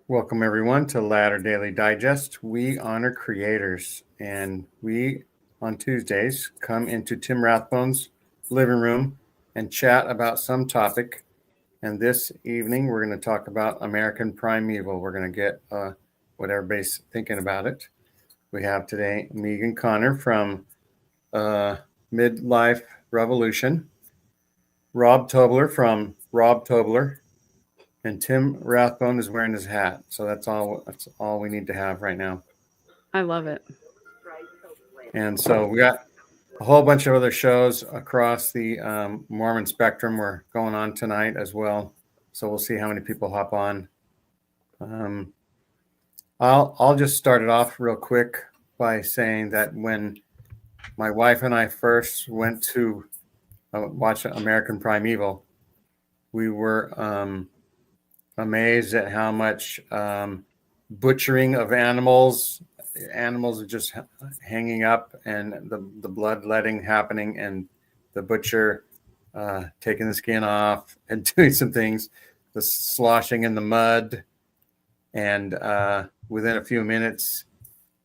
Welcome, everyone, to Ladder Daily Digest. We honor creators, and we, on Tuesdays, come into Tim Rathbone's living room and chat about some topic. And this evening, we're going to talk about American Primeval. We're going to get what everybody's thinking about it. We have today Megan Connor from Midlife Revolution, Rob Tobler from Rob Tobler, and Tim Rathbone is wearing his hat. So that's all we need to have right now. I love it. And so we got a whole bunch of other shows across the Mormon spectrum we're going on tonight as well. So we'll see how many people hop on. I'll just start it off real quick by saying that when my wife and I first went to watch American Primeval, we were amazed at how much butchering of animals are just hanging up, and the bloodletting happening, and the butcher taking the skin off and doing some things, the sloshing in the mud, and within a few minutes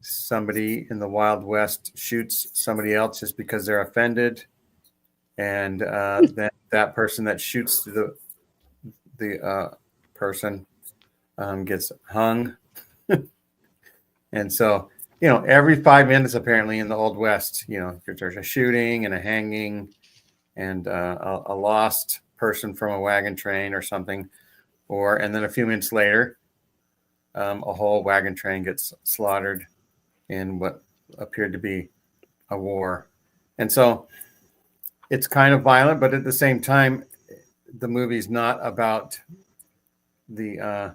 somebody in the Wild West shoots somebody else just because they're offended, and then that person that shoots the person gets hung. And so, every 5 minutes apparently in the Old West, there's a shooting and a hanging and a lost person from a wagon train or something, and then a few minutes later, a whole wagon train gets slaughtered in what appeared to be a war. And so it's kind of violent, but at the same time, the movie's not about the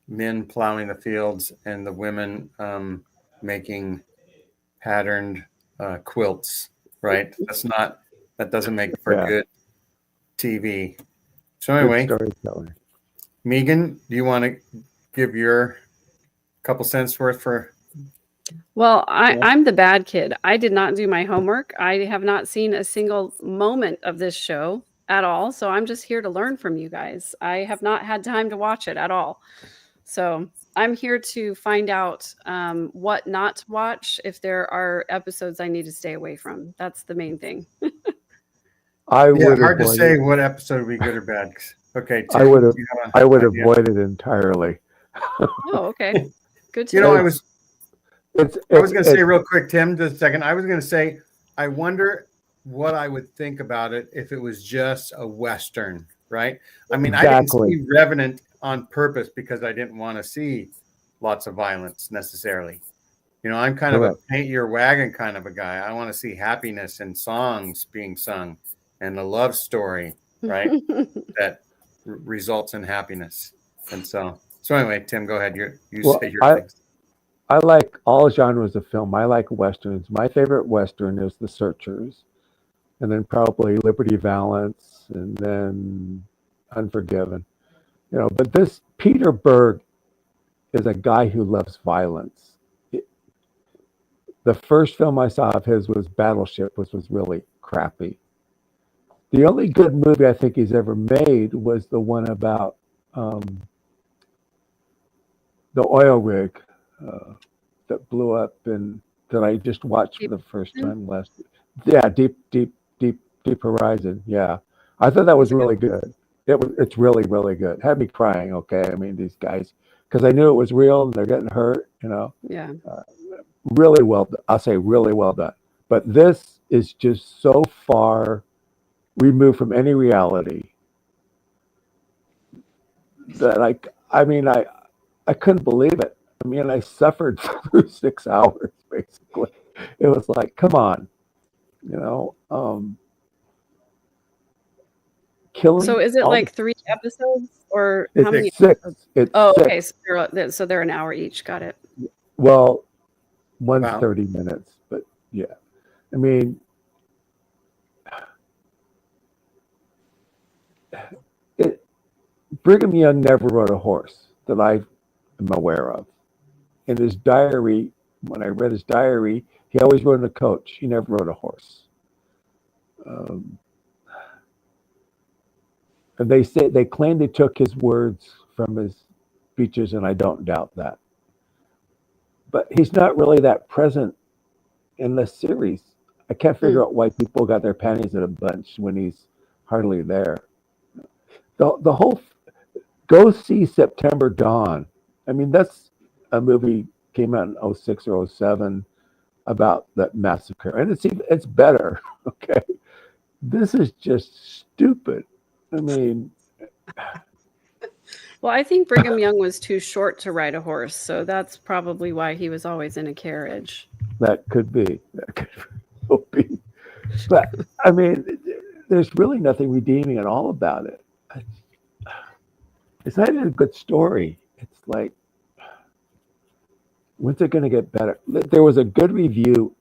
men plowing the fields and the women making patterned quilts, right? That doesn't make for good TV. So anyway, Megan, do you want to give your couple cents worth for? Well, I'm the bad kid. I did not do my homework. I have not seen a single moment of this show at all. So I'm just here to learn from you guys. I have not had time to watch it at all. So I'm here to find out what not to watch, if there are episodes I need to stay away from. That's the main thing. Hard to say what episode would be good or bad. Okay, Tim, I would avoid it entirely. Oh, okay. Good to know. I was going to say real quick, Tim, just a second. I was going to say, I wonder what I would think about it if it was just a Western, right? I mean, exactly. I didn't see Revenant on purpose because I didn't want to see lots of violence necessarily. I'm kind of a paint your wagon kind of a guy. I want to see happiness and songs being sung and a love story, right? that results in happiness. And so anyway, Tim, go ahead. You say your things. I like all genres of film. I like Westerns. My favorite Western is The Searchers, and then probably Liberty Valance, and then Unforgiven. But this Peter Berg is a guy who loves violence. The first film I saw of his was Battleship, which was really crappy. The only good movie I think he's ever made was the one about the oil rig that blew up, and that I just watched for the first time last. Yeah, Deep Horizon. Yeah, I thought that was really good. It's really, really good. Had me crying. Okay, I mean, these guys, because I knew it was real and they're getting hurt. Yeah. Really well. I'll say really well done. But this is just so far removed from any reality that I couldn't believe it. I mean, I suffered through 6 hours basically. It was like, come on, killing. So is it like 3 episodes, or how many? 6. It's 6. Okay, so they're an hour each. Got it. Well, one's 30 minutes, but yeah, I mean, Brigham Young never rode a horse that I am aware of. In his diary, when I read his diary, he always rode a coach. He never rode a horse. And they claim they took his words from his speeches, and I don't doubt that. But he's not really that present in the series. I can't figure out why people got their panties in a bunch when he's hardly there. The whole go see September Dawn. I mean, that's a movie came out in 06 or 07 about that massacre, and it's better. Okay, this is just stupid. I mean, Well, I think Brigham Young was too short to ride a horse, so that's probably why he was always in a carriage. that could be. That could be. But I mean, there's really nothing redeeming at all about it. It's not even a good story. It's like, when's it going to get better? There was a good review.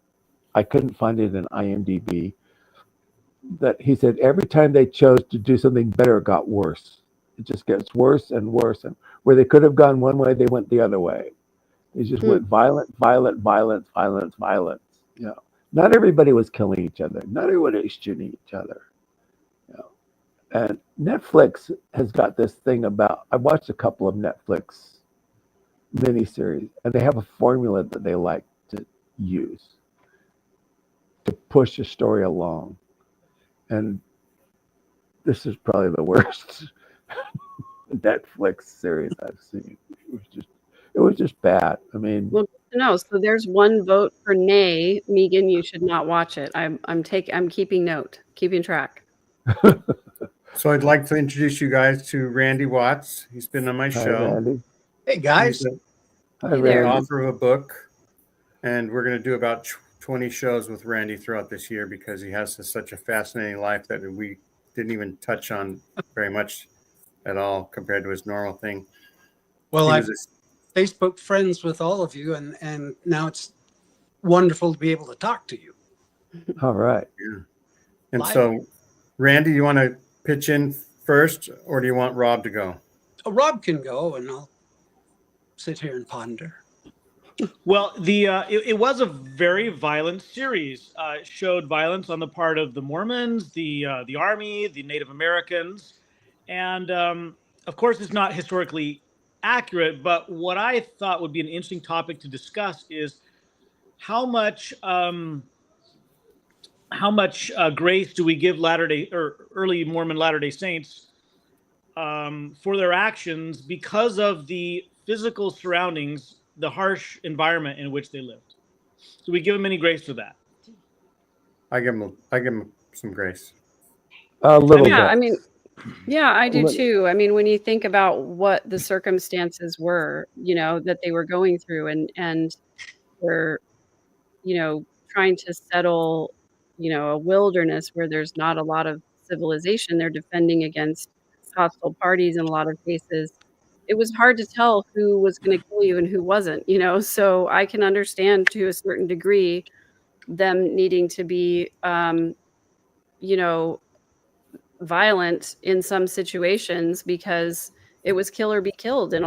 I couldn't find it in IMDb. That he said every time they chose to do something better, it got worse. It just gets worse and worse. And where they could have gone one way, they went the other way. They just went violence. You know, not everybody was killing each other. Not everybody was shooting each other. You know, and Netflix has got this thing about. I watched a couple of Netflix miniseries, and they have a formula that they like to use to push a story along. And this is probably the worst Netflix series I've seen. It was just bad. I mean, Well, no. So there's one vote for nay. Megan, you should not watch it. I'm keeping note, keeping track. So I'd like to introduce you guys to Randy Watts. He's been on my hi, show. Randy. Hey guys. Hi, Hey there. The Randy. author of a book, and we're going to do about 20 shows with Randy throughout this year because he has such a fascinating life that we didn't even touch on very much at all compared to his normal thing. Well, He I'm was Facebook friends with all of you, and now it's wonderful to be able to talk to you. All right. and Live. so, Randy, you want to pitch in first, or do you want Rob to go? Rob can go, and I'll sit here and ponder. Well, it was a very violent series. It showed violence on the part of the Mormons, the Army, the Native Americans, and of course, it's not historically accurate. But what I thought would be an interesting topic to discuss is how much grace do we give Latter-day or early Mormon Latter-day Saints for their actions because of the physical surroundings, the harsh environment in which they lived. So we give them any grace for that. I give him some grace. A little Yeah, bit. I mean, yeah, I do Look- too. I mean, when you think about what the circumstances were, that they were going through and were, trying to settle, a wilderness where there's not a lot of civilization. They're defending against hostile parties in a lot of cases. It was hard to tell who was going to kill you and who wasn't, so I can understand to a certain degree them needing to be, violent in some situations because it was kill or be killed in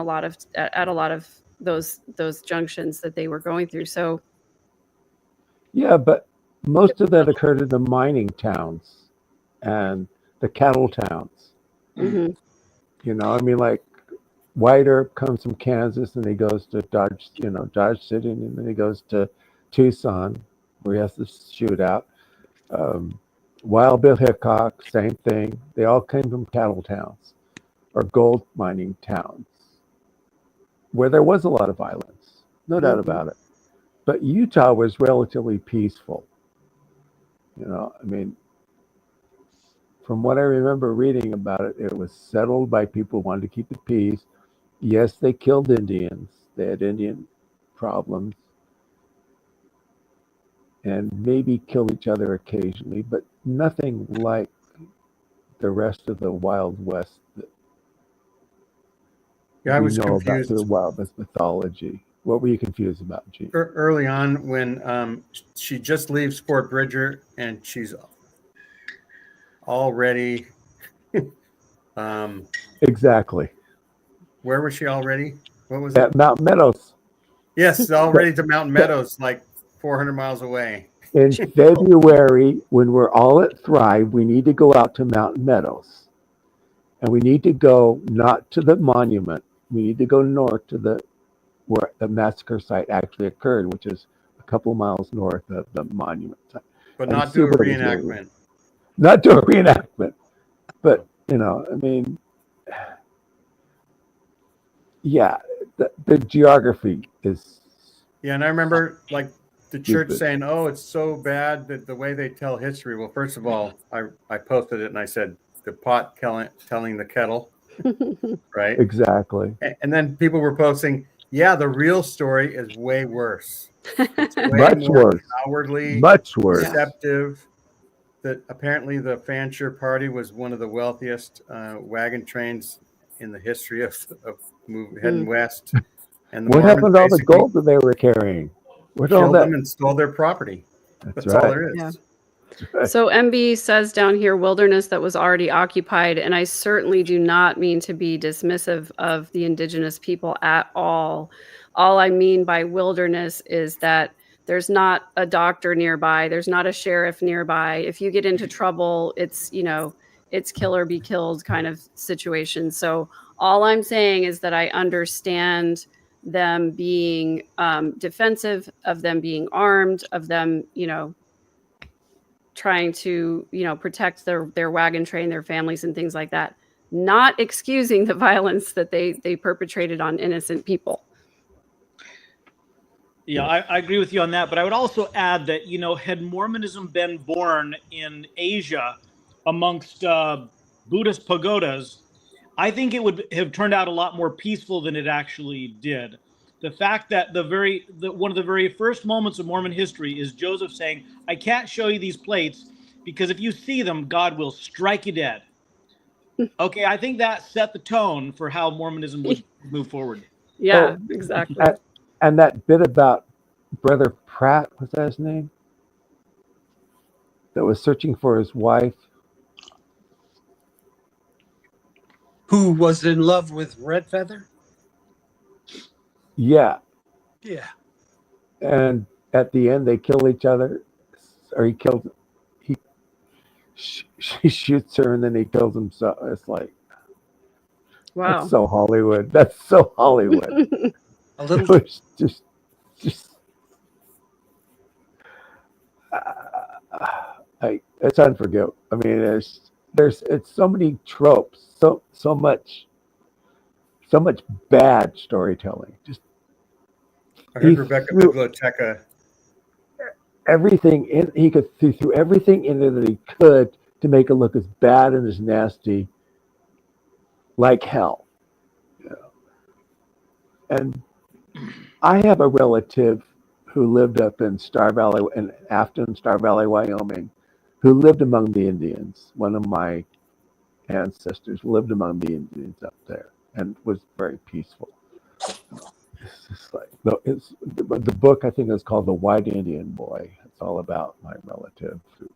at a lot of those junctions that they were going through. So Yeah, but most of that occurred in the mining towns and the cattle towns. mhm. I mean, like White Earp comes from Kansas and he goes to Dodge City, and then he goes to Tucson where he has the shootout. Wild Bill Hickok, same thing. They all came from cattle towns or gold mining towns where there was a lot of violence, no doubt about it. But Utah was relatively peaceful. I mean, from what I remember reading about it, it was settled by people who wanted to keep the peace. Yes, they killed Indians. They had Indian problems. And maybe killed each other occasionally, but nothing like the rest of the Wild West that Yeah, I we was know about confused through the Wild West mythology. What were you confused about, Gene? early on when she just leaves Fort Bridger and she's already. Exactly. Where was she already? What was At it? Mount Meadows. Yes, already to Mountain Meadows, like 400 miles away. In February, when we're all at Thrive, we need to go out to Mountain Meadows. And we need to go not to the monument, we need to go north to where the massacre site actually occurred, which is a couple miles north of the monument site. But And not see do a what it was really- reenactment. Not do a reenactment, but I mean, yeah, the geography is. Yeah, and I remember like the church Stupid. saying, "Oh, it's so bad that the way they tell history." Well, first of all, I posted it and I said the pot telling the kettle, right? Exactly. And then people were posting, "Yeah, the real story is way worse. It's way Much more worse. cowardly, Much worse. deceptive." That apparently the Fancher Party was one of the wealthiest wagon trains in the history of heading west. And the What Mormons happened to all the basically gold that they were carrying? Where'd all killed that? them and stole their property. That's That's all right. there is. Yeah. right. So MB says down here, wilderness that was already occupied. And I certainly do not mean to be dismissive of the indigenous people at all. All I mean by wilderness is that there's not a doctor nearby. There's not a sheriff nearby. If you get into trouble, it's, it's kill or be killed kind of situation. So all I'm saying is that I understand them being defensive, of them being armed, of them, trying to, protect their wagon train, their families and things like that, not excusing the violence that they perpetrated on innocent people. Yeah, I agree with you on that. But I would also add that, had Mormonism been born in Asia amongst Buddhist pagodas, I think it would have turned out a lot more peaceful than it actually did. The fact that one of the very first moments of Mormon history is Joseph saying, "I can't show you these plates because if you see them, God will strike you dead." Okay, I think that set the tone for how Mormonism would move forward. Yeah, exactly. And that bit about Brother Pratt, was that his name? That was searching for his wife. Who was in love with Red Feather? Yeah. Yeah. And at the end, they kill each other. Or she shoots her and then he kills himself. It's like, Wow. That's so Hollywood. That's so Hollywood. A little. It was just it's unforgivable. I mean, it's so many tropes, so much bad storytelling. Just I heard Rebecca Biblioteca. Everything in he could threw everything in there that he could to make it look as bad and as nasty, like hell. And I have a relative who lived up in Afton, Star Valley, Wyoming, who lived among the Indians. One of my ancestors lived among the Indians up there and was very peaceful. It's just like the book I think is called The White Indian Boy. It's all about my relative who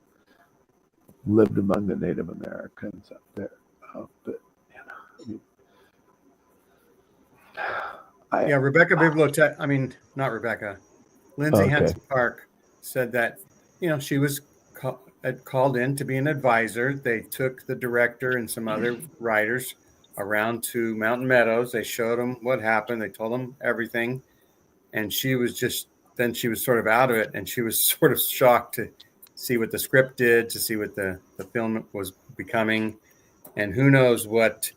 lived among the Native Americans up there. Rebecca Biblioteca. I mean, not Rebecca. Lindsay Henson Park said that she was called in to be an advisor. They took the director and some other writers around to Mountain Meadows. They showed them what happened. They told them everything. And she was sort of out of it. And she was sort of shocked to see what the script did, to see what the film was becoming. And who knows what,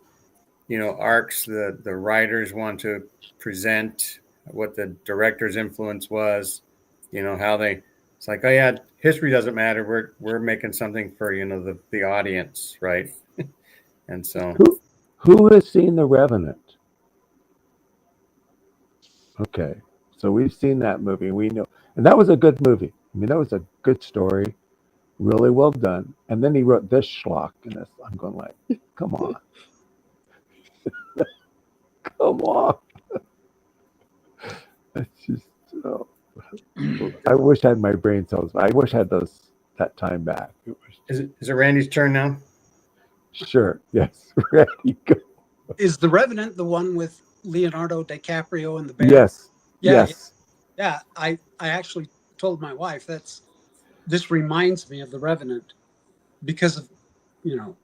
arcs the writers want to present, what the director's influence was, how it's like, oh yeah, history doesn't matter. We're making something for, the audience. Right. And so who has seen The Revenant? Okay. So we've seen that movie. We know, and that was a good movie. I mean, that was a good story, really well done. And then he wrote this schlock, and I'm going like, come on, come on. It's just, I wish I had my brain cells. I wish I had that time back. Is it Randy's turn now? Sure. Yes. Randy, go. Is The Revenant the one with Leonardo DiCaprio and the bear? Yes. Yeah, yes. Yeah. I actually told my wife this reminds me of The Revenant because of, the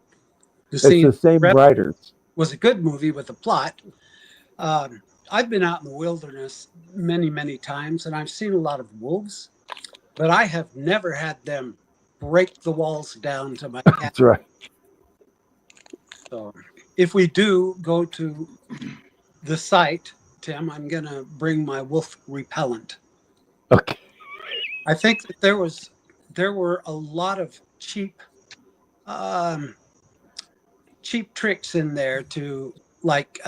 scene. It's the same writers. Was a good movie with a plot, I've been out in the wilderness many, many times, and I've seen a lot of wolves, but I have never had them break the walls down to my cabin. That's right. So if we do go to the site, Tim, I'm going to bring my wolf repellent. Okay. I think that there were a lot of cheap tricks in there to, like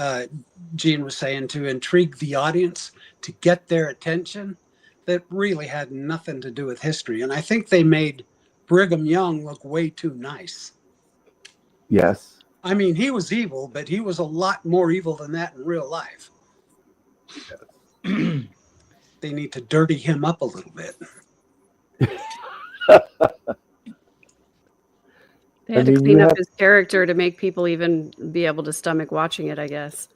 Gene was saying, to intrigue the audience, to get their attention, that really had nothing to do with history. And I think they made Brigham Young look way too nice. Yes. I mean, he was evil, but he was a lot more evil than that in real life. Yes. They need to dirty him up a little bit. They had to clean up his character to make people even be able to stomach watching it, I guess.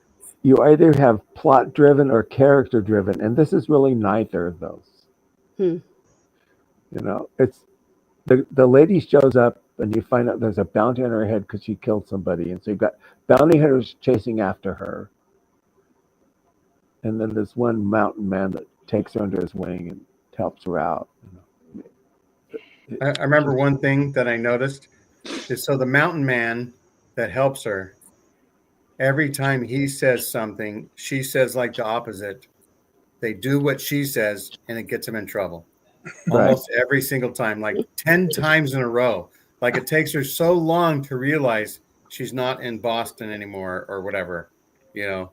You either have plot driven or character driven, and this is really neither of those. You know, it's the lady shows up and you find out there's a bounty on her head because she killed somebody, and so you've got bounty hunters chasing after her, and then there's one mountain man that takes her under his wing and helps her out. You know. I remember one thing that I noticed is, so the mountain man that helps her, every time he says something, she says like the opposite. They do what she says, and it gets him in trouble. Right. Almost every single time, like 10 times in a row. Like, it takes her so long to realize she's not in Boston anymore or whatever, you know,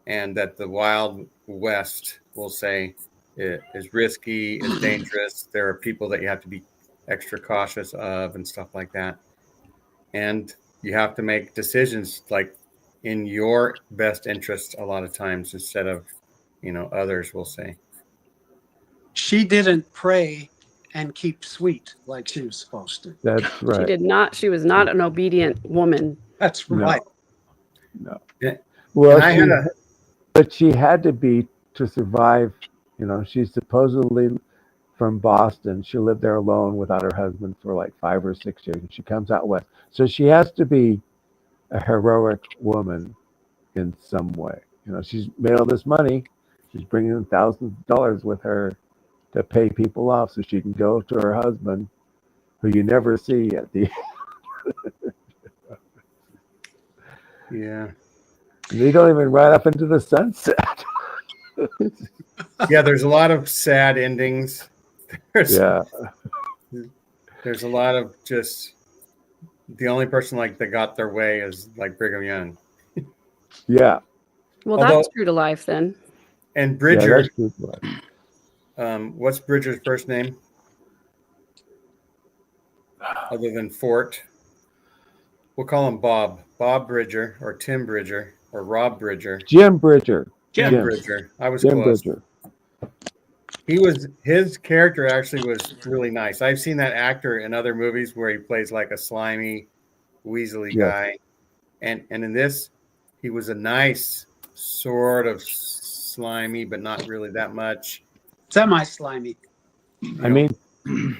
and that the Wild West, will say, is risky, is dangerous. There are people that you have to be extra cautious of and stuff like that. And you have to make decisions like in your best interest a lot of times instead of, you know, others will say. She didn't pray and keep sweet like she was supposed to. That's right. She did not. She was not an obedient woman. That's right. No. Yeah. Well, But she had to be to survive. You know, she's supposedly from Boston. She lived there alone without her husband for like 5 or 6 years. And she comes out west. So she has to be a heroic woman in some way. You know, she's made all this money. She's bringing in thousands of dollars with her to pay people off so she can go to her husband, who you never see at the yeah. They don't even ride up into the sunset. Yeah, there's a lot of sad endings. There's a lot of just the only person like that got their way is like Brigham Young. Yeah. Well, that's true to life then. And Bridger. Yeah, that's true to life. What's Bridger's first name? Other than Fort. We'll call him Bob. Bob Bridger or Tim Bridger or Rob Bridger. Jim Bridger. Jim Bridger. I was Jim close. Bridger. His character actually was really nice. I've seen that actor in other movies where he plays like a slimy, weaselly guy. And in this, he was a nice sort of slimy, but not really that much. Semi-slimy. I mean,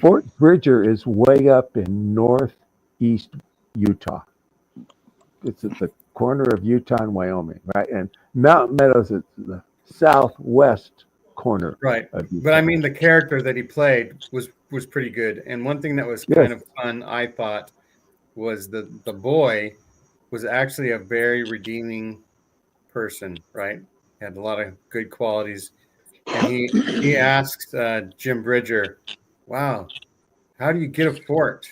Fort Bridger is way up in northeast Utah. It's at the corner of Utah and Wyoming, right? And Mountain Meadows is the southwest corner. Right. But I mean, the character that he played was pretty good. And one thing that was kind of fun, I thought, was the boy was actually a very redeeming person, right? He had a lot of good qualities. And he asks Jim Bridger, wow, how do you get a fort?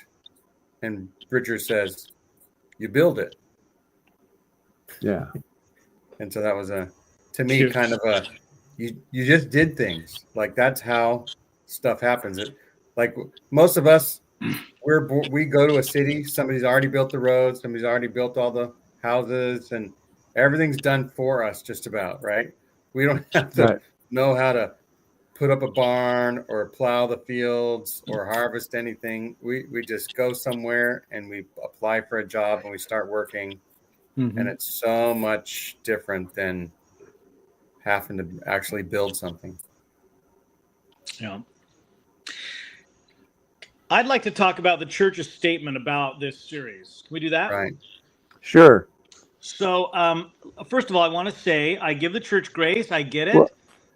And Bridger says, you build it. Yeah. And so that was to me, kind of you just did things. Like, that's how stuff happens. Like most of us, we go to a city, somebody's already built the roads, somebody's already built all the houses, and everything's done for us just about, right? We don't have to know how to put up a barn or plow the fields or harvest anything. We just go somewhere and we apply for a job and we start working. Mm-hmm. And it's so much different than having to actually build something. Yeah. I'd like to talk about the church's statement about this series. Can we do that? Right. Sure. So, first of all, I want to say I give the church grace. I get it. Well,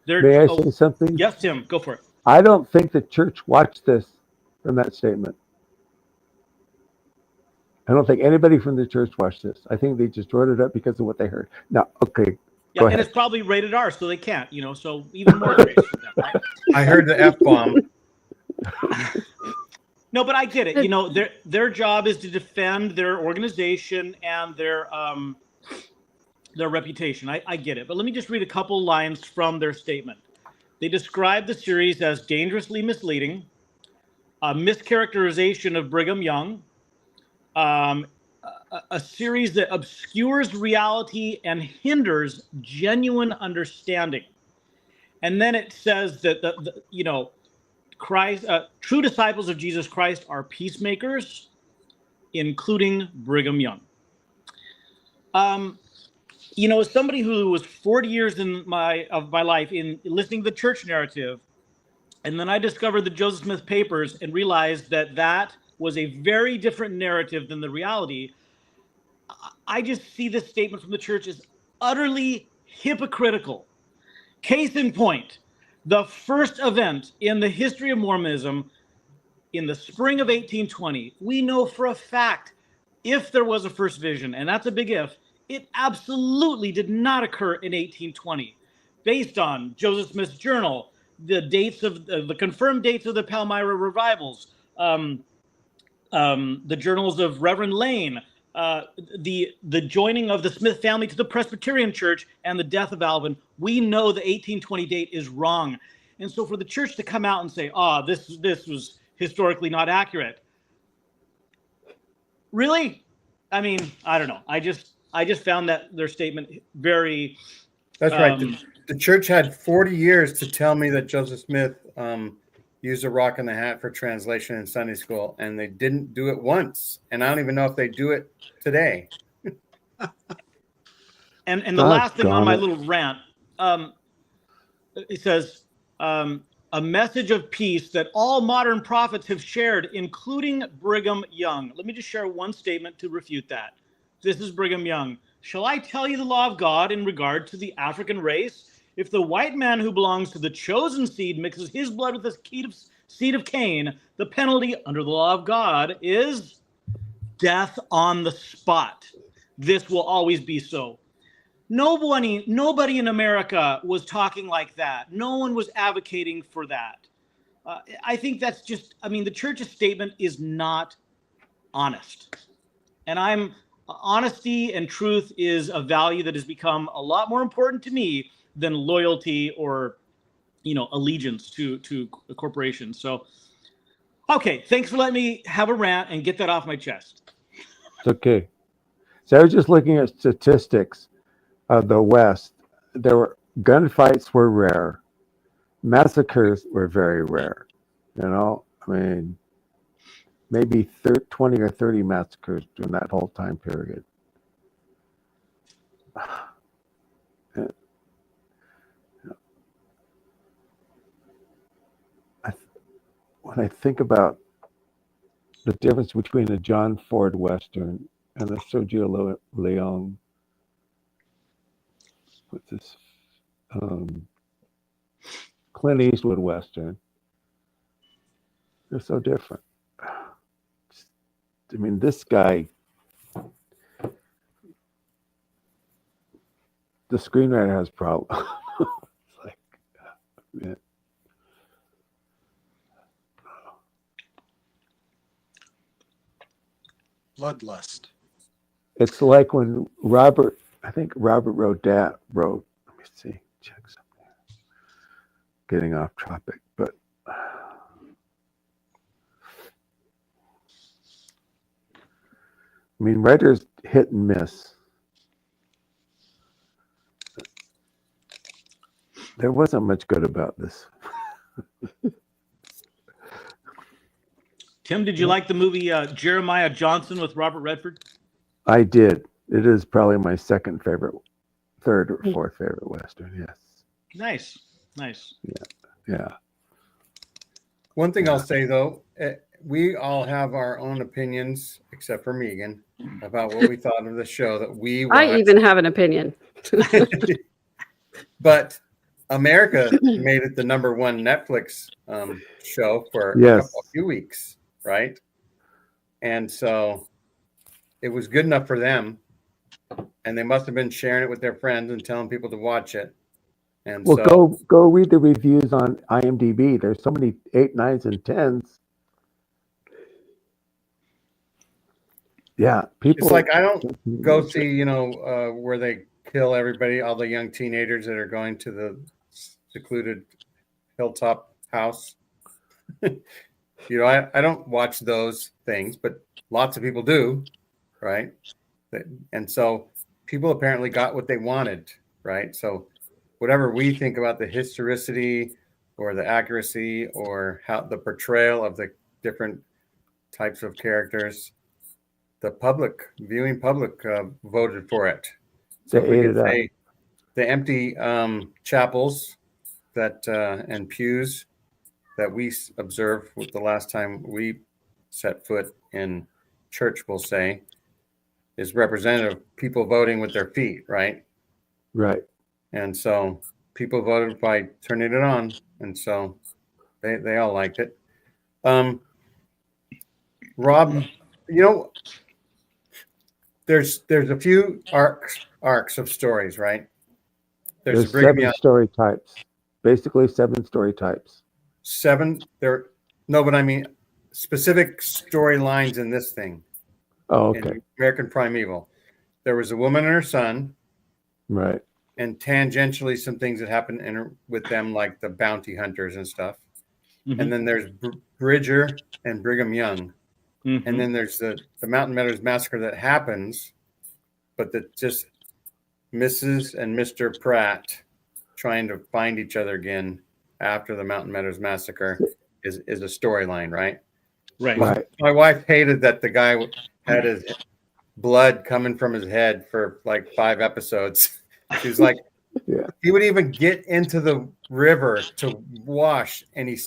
They're, may I say something? Yes, Tim, go for it. I don't think the church watched this from that statement. I don't think anybody from the church watched this. I think they just wrote it up because of what they heard. No, okay. Yeah, Go and ahead. it's probably rated R, so they can't, so even more grace for them, right? I heard the F-bomb. No, but I get it. Their job is to defend their organization and their reputation. I get it. But let me just read a couple lines from their statement. They describe the series as dangerously misleading, a mischaracterization of Brigham Young, a series that obscures reality and hinders genuine understanding. And then it says that Christ, true disciples of Jesus Christ are peacemakers, including Brigham Young. As somebody who was 40 years of my life in listening to the church narrative, and then I discovered the Joseph Smith papers and realized that was a very different narrative than the reality. I just see this statement from the church as utterly hypocritical. Case in point, the first event in the history of Mormonism in the spring of 1820, we know for a fact, if there was a first vision, and that's a big if, it absolutely did not occur in 1820. Based on Joseph Smith's journal, the dates of the confirmed dates of the Palmyra revivals, the journals of Reverend Lane, the joining of the Smith family to the Presbyterian Church, and the death of Alvin, we know the 1820 date is wrong. And so for the church to come out and say, this was historically not accurate. Really? I mean, I don't know. I just found that their statement very... That's right. The church had 40 years to tell me that Joseph Smith used a rock in the hat for translation in Sunday school, and they didn't do it once. And I don't even know if they do it today. And the last thing on my little rant, it says, a message of peace that all modern prophets have shared, including Brigham Young. Let me just share one statement to refute that. This is Brigham Young. Shall I tell you the law of God in regard to the African race? If the white man who belongs to the chosen seed mixes his blood with the seed of Cain, the penalty under the law of God is death on the spot. This will always be so. Nobody in America was talking like that. No one was advocating for that. I think that's just, the church's statement is not honest. And honesty and truth is a value that has become a lot more important to me than loyalty or, allegiance to a corporation. So, okay, thanks for letting me have a rant and get that off my chest. It's okay. So I was just looking at statistics of the West. Gunfights were rare. Massacres were very rare. Maybe 20 or 30 massacres during that whole time period. When I think about the difference between a John Ford Western and a Sergio Leone, with this Clint Eastwood Western, they're so different. This guy, the screenwriter has problems. It's like, man. Bloodlust. It's like when Robert wrote, let me see, check something. Getting off topic, but writers hit and miss. There wasn't much good about this. Tim, did you like the movie Jeremiah Johnson with Robert Redford? I did. It is probably my second favorite, third or fourth favorite Western, yes. Nice. Yeah. One thing I'll say, though, we all have our own opinions, except for Megan, about what we thought of the show that we watched. I even have an opinion. But America made it the number one Netflix show for Yes. a few weeks, right? And so it was good enough for them, and they must have been sharing it with their friends and telling people to watch it. And Well, so go read the reviews on IMDb. There's so many 8, 9s, and 10s. Yeah, people. it's like I don't go see, where they kill everybody, all the young teenagers that are going to the secluded hilltop house. I don't watch those things, but lots of people do, right? And so people apparently got what they wanted, right? So whatever we think about the historicity or the accuracy or how the portrayal of the different types of characters, the viewing public voted for it. So They if we ate could it up. say the empty chapels that and pews that we observed with the last time we set foot in church, we'll say, is representative of people voting with their feet, right? Right. And so people voted by turning it on, and so they all liked it. Rob, there's a few arcs of stories, right? There's the Brigham 7 Young, story types. Basically 7 story types. 7. But I mean specific storylines in this thing. Oh, okay. In American Primeval, there was a woman and her son, Right. and tangentially some things that happened with them, like the bounty hunters and stuff. Mm-hmm. And then there's Bridger and Brigham Young. Mm-hmm. And then there's the Mountain Meadows massacre that happens, but that just Mrs. and Mr. Pratt trying to find each other again after the Mountain Meadows massacre is a storyline, right? Right. My wife hated that the guy had his blood coming from his head for like 5 episodes. She was like, Yeah. He would even get into the river to wash, and he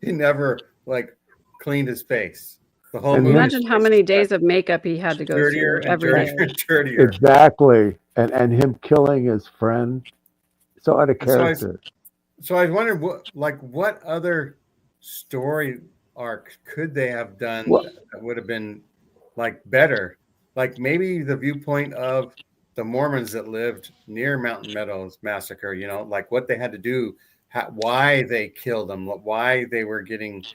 never like cleaned his face. The whole And movie. Imagine how many days of makeup he had to go dirtier through and every dirtier day. and dirtier. Exactly. And him killing his friend. So out of And so character. So I was wondering what other story arc could they have done that would have been like better? Like maybe the viewpoint of the Mormons that lived near Mountain Meadows massacre, like what they had to do, why they killed them, why they were getting,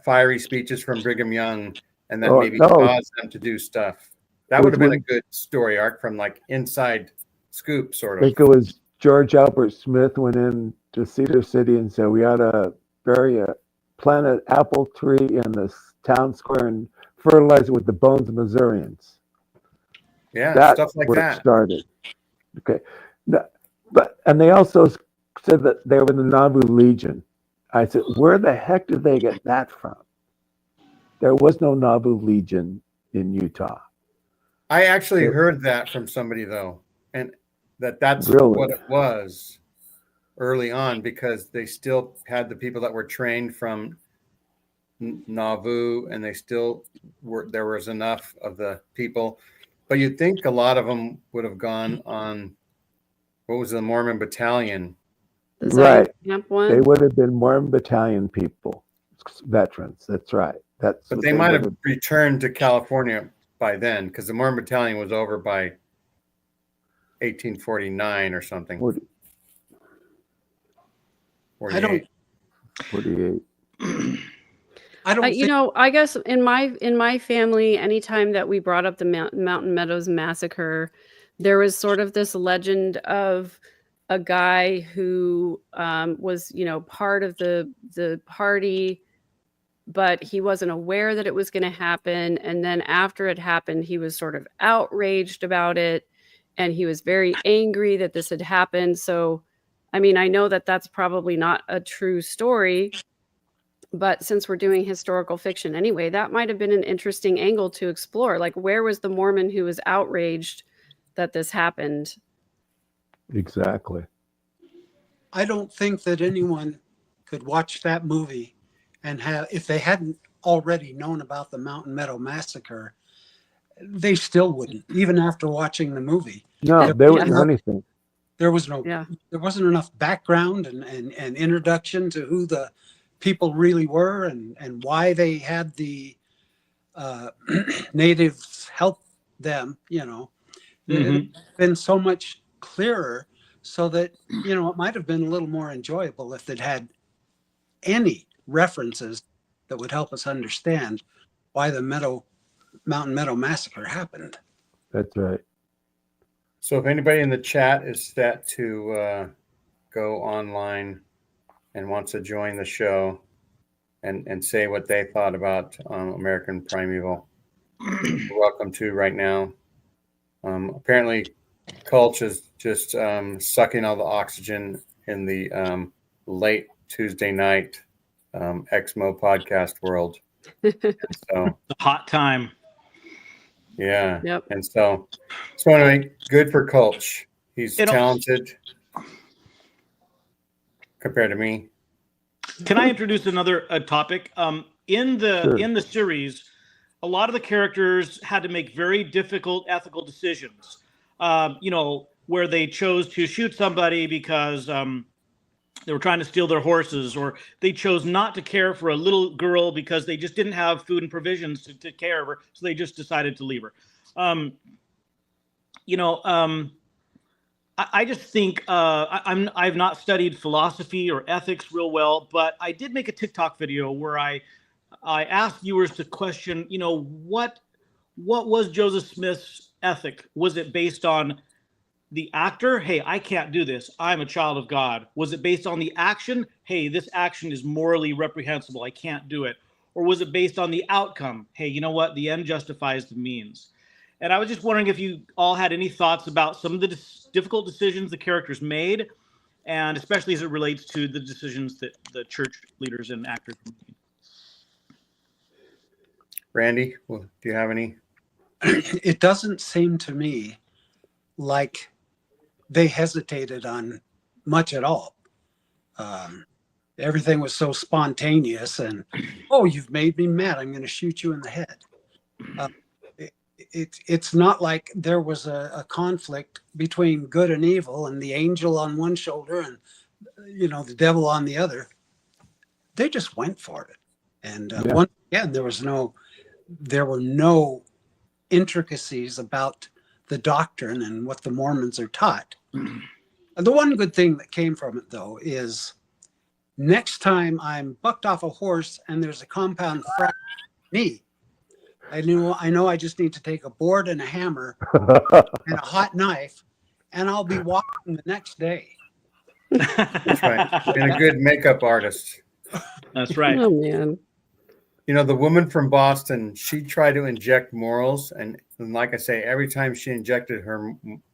fiery speeches from Brigham Young, and that caused them to do stuff. That would have been a good story arc from like inside scoop, sort of. I think it was George Albert Smith went in to Cedar City and said, we ought to plant an apple tree in the town square and fertilize it with the bones of Missourians. Yeah, stuff like that. It started. Okay. And they also said that they were in the Nauvoo Legion. I said, where the heck did they get that from? There was no Nauvoo Legion in Utah. I actually heard that from somebody, though, and that's really what it was early on, because they still had the people that were trained from Nauvoo, and there was enough of the people. But you'd think a lot of them would have gone on, what was the Mormon Battalion? Right. Camp one? They would have been Mormon Battalion people, veterans. That's right. But they might have returned to California by then, because the Mormon Battalion was over by 1849 or something. 48. 48. I don't think I guess in my family, anytime that we brought up the Mountain Meadows massacre, there was sort of this legend of a guy who was, part of the party, but he wasn't aware that it was going to happen. And then after it happened, he was sort of outraged about it, and he was very angry that this had happened. So, I mean, I know that that's probably not a true story, but since we're doing historical fiction anyway, that might have been an interesting angle to explore. Like, where was the Mormon who was outraged that this happened? Exactly. I don't think that anyone could watch that movie and have, if they hadn't already known about the Mountain Meadow Massacre, they still wouldn't, even after watching the movie. No, they wouldn't know anything. There was no, Yeah. there wasn't enough background and introduction to who the people really were and why they had the natives help them, you know. It's been so much clearer, so that, you know, it might have been a little more enjoyable if it had any references that would help us understand why the Mountain Meadow Massacre happened. That's right. So if anybody in the chat is set to go online and wants to join the show and say what they thought about American Primeval, you're welcome to right now. Apparently, Culch is just sucking all the oxygen in the late Tuesday night Exmo podcast world. So The hot time. yeah. Yep. And so anyway, good for Culch. He's talented compared to me. Can I introduce another topic? In the series, a lot of the characters had to make very difficult ethical decisions. You know, where they chose to shoot somebody because they were trying to steal their horses, or they chose not to care for a little girl because they just didn't have food and provisions to care of her, so they just decided to leave her. You know, I just think I've not studied philosophy or ethics real well, but I did make a TikTok video where I asked viewers to question, you know, what was Joseph Smith's ethic? Was it based on the actor? Hey, I can't do this. I'm a child of God. Was it based on the action? Hey, this action is morally reprehensible. I can't do it. Or was it based on the outcome? Hey, you know what? The end justifies the means. And I was just wondering if you all had any thoughts about some of the difficult decisions the characters made, and especially as it relates to the decisions that the church leaders and actors made. Randy, do you have any? It doesn't seem to me like they hesitated on much at all. Everything was so spontaneous and, oh, you've made me mad, I'm going to shoot you in the head. It's not like there was a conflict between good and evil and the angel on one shoulder and, you know, the devil on the other. They just went for it. And once again, there were no intricacies about the doctrine and what the Mormons are taught. The one good thing that came from it, though, is next time I'm bucked off a horse and there's a compound fracture knee, I know I just need to take a board and a hammer and a hot knife, and I'll be walking the next day. That's right. And a good makeup artist. That's right. Oh man. You know, the woman from Boston, she tried to inject morals, and like I say, every time she injected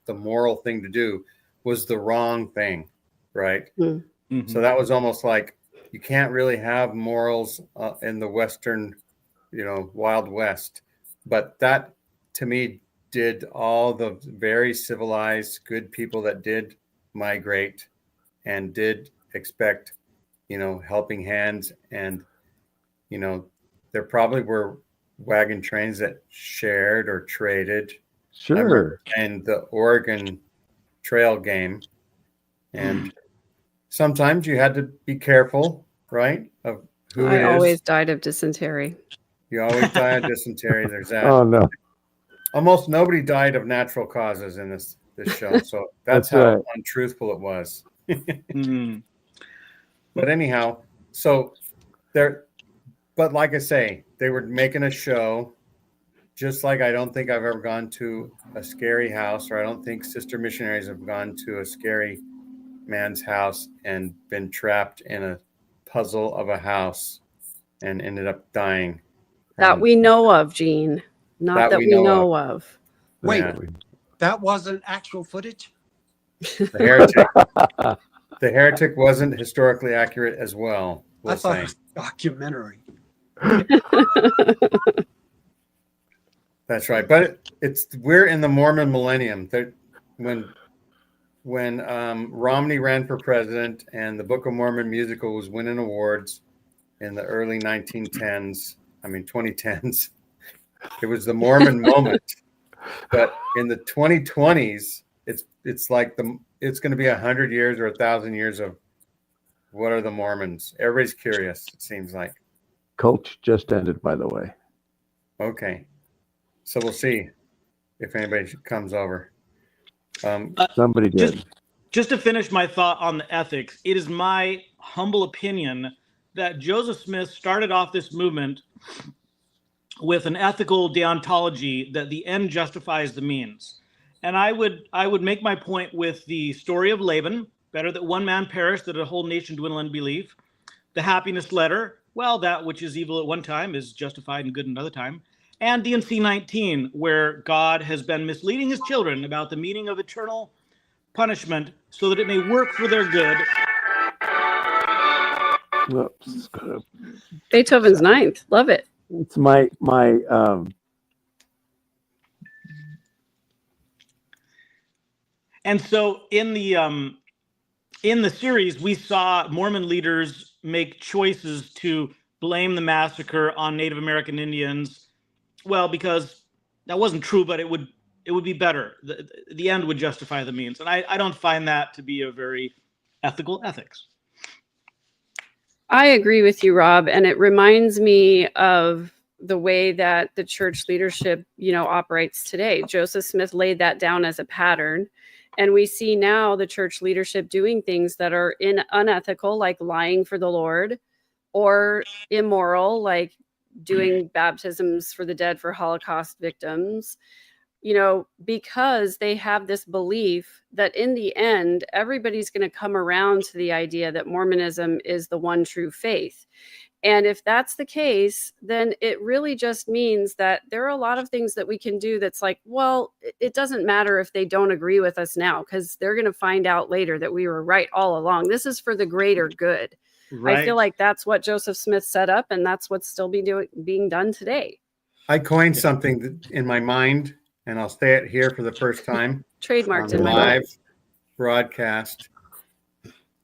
the moral thing to do was the wrong thing, right? Mm-hmm. So that was almost like you can't really have morals in the Western, you know, Wild West. But that, to me, did all the very civilized, good people that did migrate and did expect, you know, helping hands. And, you know, there probably were wagon trains that shared or traded. Sure. And the Oregon Trail game. And sometimes you had to be careful, right, of who it is. I always died of dysentery. You always die of dysentery. There's that. Oh no. Almost nobody died of natural causes in this show. So that's how right. untruthful it was. But anyhow, so but like I say, they were making a show, just like I don't think I've ever gone to a scary house, or I don't think sister missionaries have gone to a scary man's house and been trapped in a puzzle of a house and ended up dying. That we know of, Gene. Not that we know of. Wait, Yeah. that wasn't actual footage? The Heretic wasn't historically accurate as well. I thought it was a documentary. That's right. But we're in the Mormon millennium. When when Romney ran for president and the Book of Mormon musical was winning awards in the early 2010s. It was the Mormon moment. But in the 2020s, it's like it's going to be 100 years or 1,000 years of what are the Mormons? Everybody's curious, it seems like. Coach just ended, by the way. Okay. So we'll see if anybody comes over. Somebody did. Just to finish my thought on the ethics, it is my humble opinion that Joseph Smith started off this movement with an ethical deontology that the end justifies the means. And I would make my point with the story of Laban, better that one man perish, that a whole nation dwindle in belief. The happiness letter, well, that which is evil at one time is justified and good another time. And D&C 19, where God has been misleading his children about the meaning of eternal punishment so that it may work for their good. Oops. Beethoven's Ninth. Love it. It's my And so in the series, we saw Mormon leaders make choices to blame the massacre on Native American Indians. Well, because that wasn't true, but it would be better. The end would justify the means. And I don't find that to be a very ethical ethics. I agree with you, Rob. And it reminds me of the way that the church leadership, operates today. Joseph Smith laid that down as a pattern. And we see now the church leadership doing things that are unethical, like lying for the Lord, or immoral, like doing baptisms for the dead for Holocaust victims, because they have this belief that in the end, everybody's going to come around to the idea that Mormonism is the one true faith. And if that's the case, then it really just means that there are a lot of things that we can do that's like, well, it doesn't matter if they don't agree with us now, because they're going to find out later that we were right all along. This is for the greater good. Right. I feel like that's what Joseph Smith set up, and that's what's still being done today. I coined something in my mind, and I'll say it here for the first time. Trademarked in my live broadcast.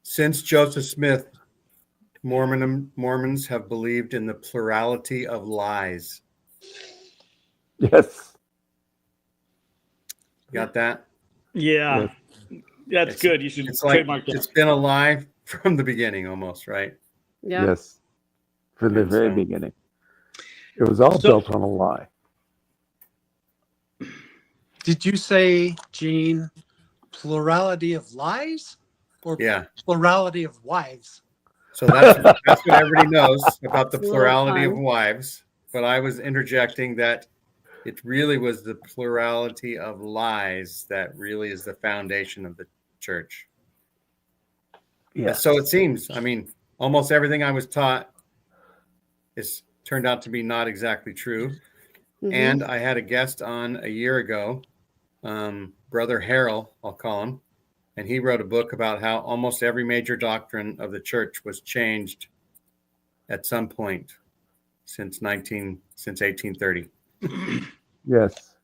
Since Joseph Smith, Mormons have believed in the plurality of lies. Yes. Got that? Yeah. Yes. That's good. You should trademark that. It's been a lie from the beginning almost, right? Yeah. Yes. From the very beginning. It was all built on a lie. Did you say, Gene, plurality of lies or plurality of wives? So that's what everybody knows about the plurality of wives. But I was interjecting that it really was the plurality of lies that really is the foundation of the church. Yeah. So it seems, almost everything I was taught is turned out to be not exactly true. Mm-hmm. And I had a guest on a year ago, Brother Harrell, I'll call him. And he wrote a book about how almost every major doctrine of the church was changed at some point since 1830. Yes.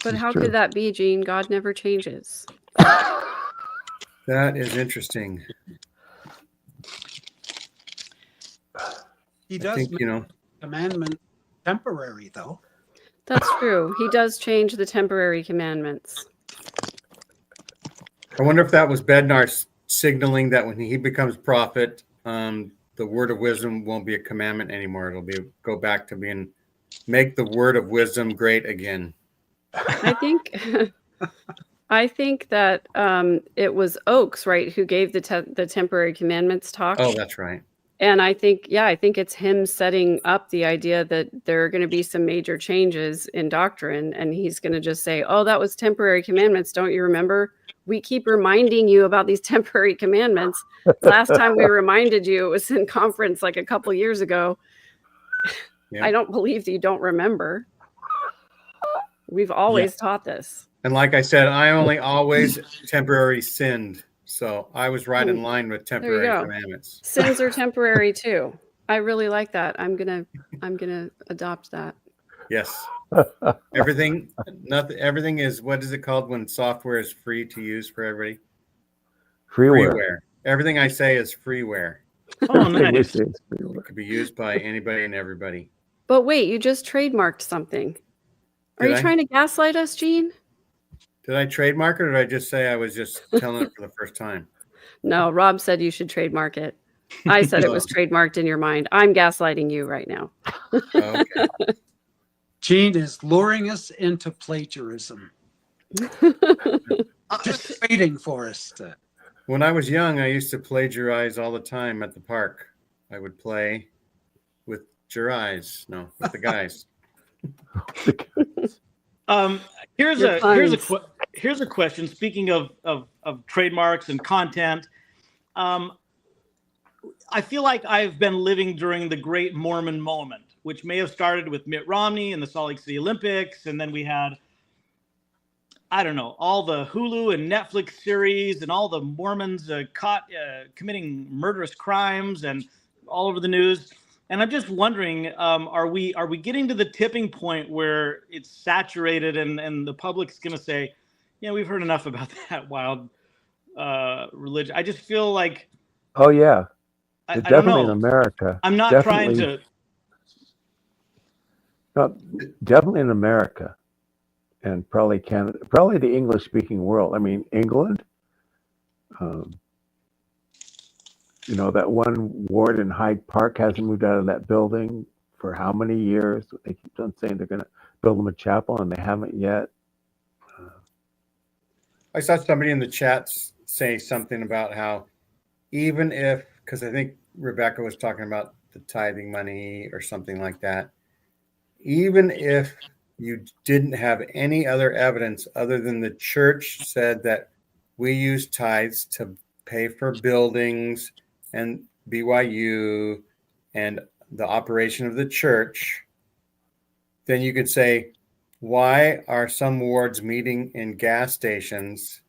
But how could that be, Gene? God never changes. That is interesting. He does make commandment temporary, though. That's true. He does change the temporary commandments. I wonder if that was Bednar signaling that when he becomes prophet, the word of wisdom won't be a commandment anymore. It'll go back to make the word of wisdom great again. I think that it was Oakes, right, who gave the temporary commandments talk. Oh, that's right. And I think it's him setting up the idea that there are going to be some major changes in doctrine, and he's going to just say, "Oh, that was temporary commandments. Don't you remember? We keep reminding you about these temporary commandments. Last time we reminded you, it was in conference like a couple years ago." Yeah. I don't believe that you don't remember. We've always taught this. And like I said, I only always temporary sinned. So I was right in line with temporary commandments. Sins are temporary too. I really like that. I'm gonna adopt that. Yes. Everything is, what is it called when software is free to use for everybody? Freeware. Everything I say is freeware. Oh, Everything we nice. say is freeware. It could be used by anybody and everybody. But wait, you just trademarked something. Are Did you I? trying to gaslight us, Gene? Did I trademark it, or did I just say I was just telling it for the first time? No, Rob said you should trademark it. I said it was trademarked in your mind. I'm gaslighting you right now. Okay. Gene is luring us into plagiarism. Just waiting for us to. When I was young, I used to plagiarize all the time at the park. I would play with the guys. Here's a question. Speaking of trademarks and content, I feel like I've been living during the great Mormon moment, which may have started with Mitt Romney and the Salt Lake City Olympics, and then we had, I don't know, all the Hulu and Netflix series and all the Mormons caught committing murderous crimes and all over the news. And I'm just wondering, are we getting to the tipping point where it's saturated and the public's going to say, yeah, we've heard enough about that wild religion. I just feel like, Oh yeah, I don't definitely know. in America. I'm not Definitely. trying to. No, definitely in America, and probably Canada, probably the English-speaking world. I mean, England. That one ward in Hyde Park hasn't moved out of that building for how many years? They keep on saying they're going to build them a chapel, and they haven't yet. I saw somebody in the chat say something about how even if, because I think Rebecca was talking about the tithing money or something like that, even if you didn't have any other evidence other than the church said that we use tithes to pay for buildings and BYU and the operation of the church, then you could say, why are some wards meeting in gas stations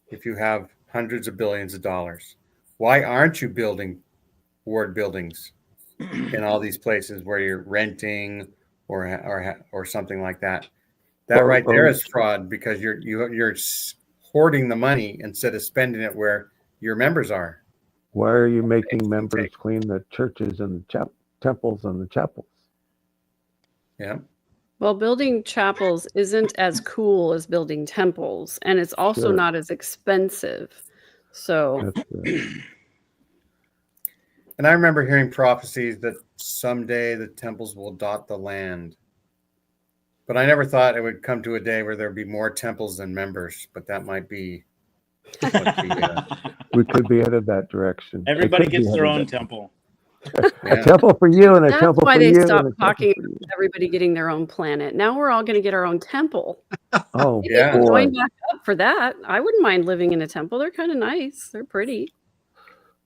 if you have hundreds of billions of dollars? Why aren't you building ward buildings in all these places where you're renting or something like that? That right there is fraud, because you're hoarding the money instead of spending it where your members are. Why are you making members clean the churches and the temples and the chapels? Yeah. Well, building chapels isn't as cool as building temples, and it's also not as expensive. So, and I remember hearing prophecies that someday the temples will dot the land. But I never thought it would come to a day where there'd be more temples than members. But that might be we could be headed that direction. Everybody gets their own temple. A temple for you and a temple for you. That's why they stopped talking about everybody getting their own planet. Now we're all going to get our own temple. Oh, yeah. Join back up for that. I wouldn't mind living in a temple. They're kind of nice. They're pretty.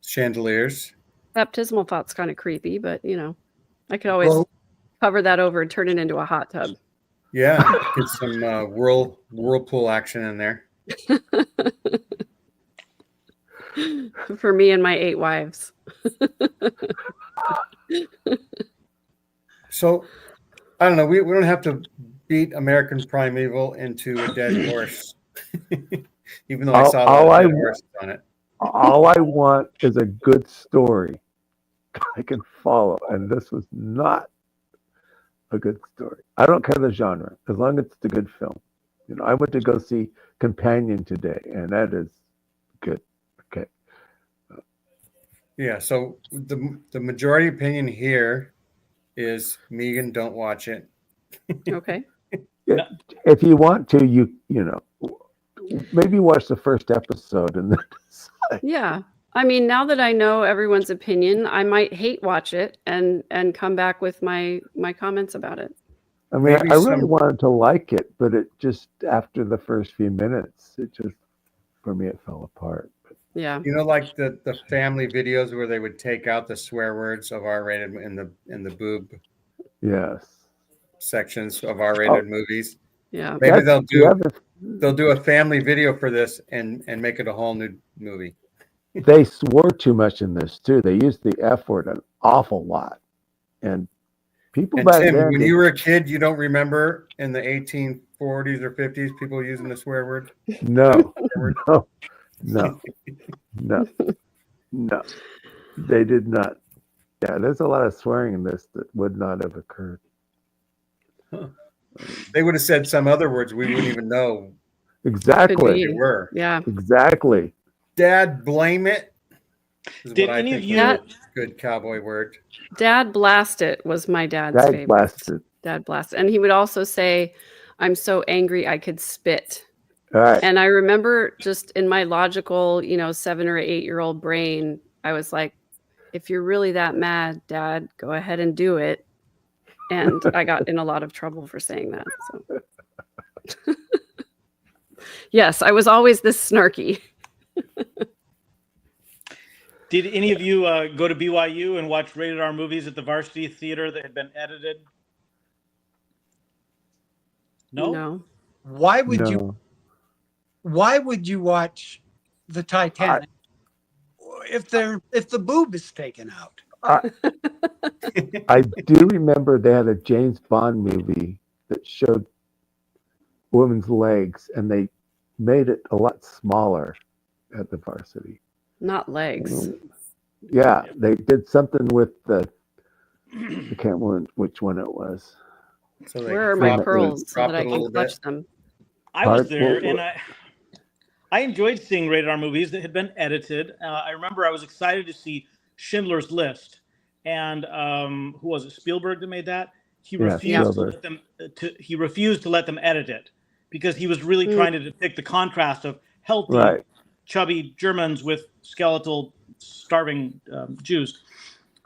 Chandeliers. Baptismal thought's kind of creepy, but I could always cover that over and turn it into a hot tub. Yeah, get some whirlpool action in there. For me and my 8 wives. So, I don't know. We don't have to beat American Primeval into a dead horse. Even though I saw a lot of dead horses on it. All I want is a good story I can follow. And this was not a good story. I don't care the genre, as long as it's a good film. I went to go see Companion today, and that is good. Okay. Yeah, so the majority opinion here is Megan, don't watch it. Okay. If you want to, you maybe watch the first episode and then decide. Yeah. I mean, now that I know everyone's opinion, I might hate watch it and come back with my comments about it. I mean, I really wanted to like it, but it just, after the first few minutes, for me, it fell apart. Yeah. Like the family videos where they would take out the swear words of R-rated in the boob sections of R-rated movies. Yeah. Maybe they'll do a family video for this and make it a whole new movie. They swore too much in this too. They used the F word an awful lot, and People And back Tim, then, when you were a kid, you don't remember in the 1840s or 50s people using the swear word? no, Word? no, no, they did not. Yeah, there's a lot of swearing in this that would not have occurred. Huh. They would have said some other words we wouldn't even know Exactly. they were. Yeah. Exactly. Dad, blame it. Is Did what I any of think you? a good cowboy word. Dad blast it was my dad's Dag favorite. blasted. Dad blast. And he would also say, I'm so angry I could spit. All right. And I remember just in my logical, 7 or 8-year-old brain, I was like, if you're really that mad, Dad, go ahead and do it. And I got in a lot of trouble for saying that. So yes, I was always this snarky. Did any of you go to BYU and watch rated R movies at the Varsity Theater that had been edited? No. No. Why would No. you? Why would you watch the Titanic if the boob is taken out? I do remember they had a James Bond movie that showed women's legs, and they made it a lot smaller at the Varsity. Not legs. Yeah, they did something with the. I can't remember which one it was. So they Where are my crop- pearls so crop that I it a can little clutch bit. them? I was Part- there, well, and I enjoyed seeing rated R movies that had been edited. I remember I was excited to see Schindler's List, and who was it? Spielberg that made that. He Yeah, refused to Spielberg. let them. He refused to let them edit it because he was really trying to depict the contrast of healthy, Right. chubby Germans with skeletal, starving Jews.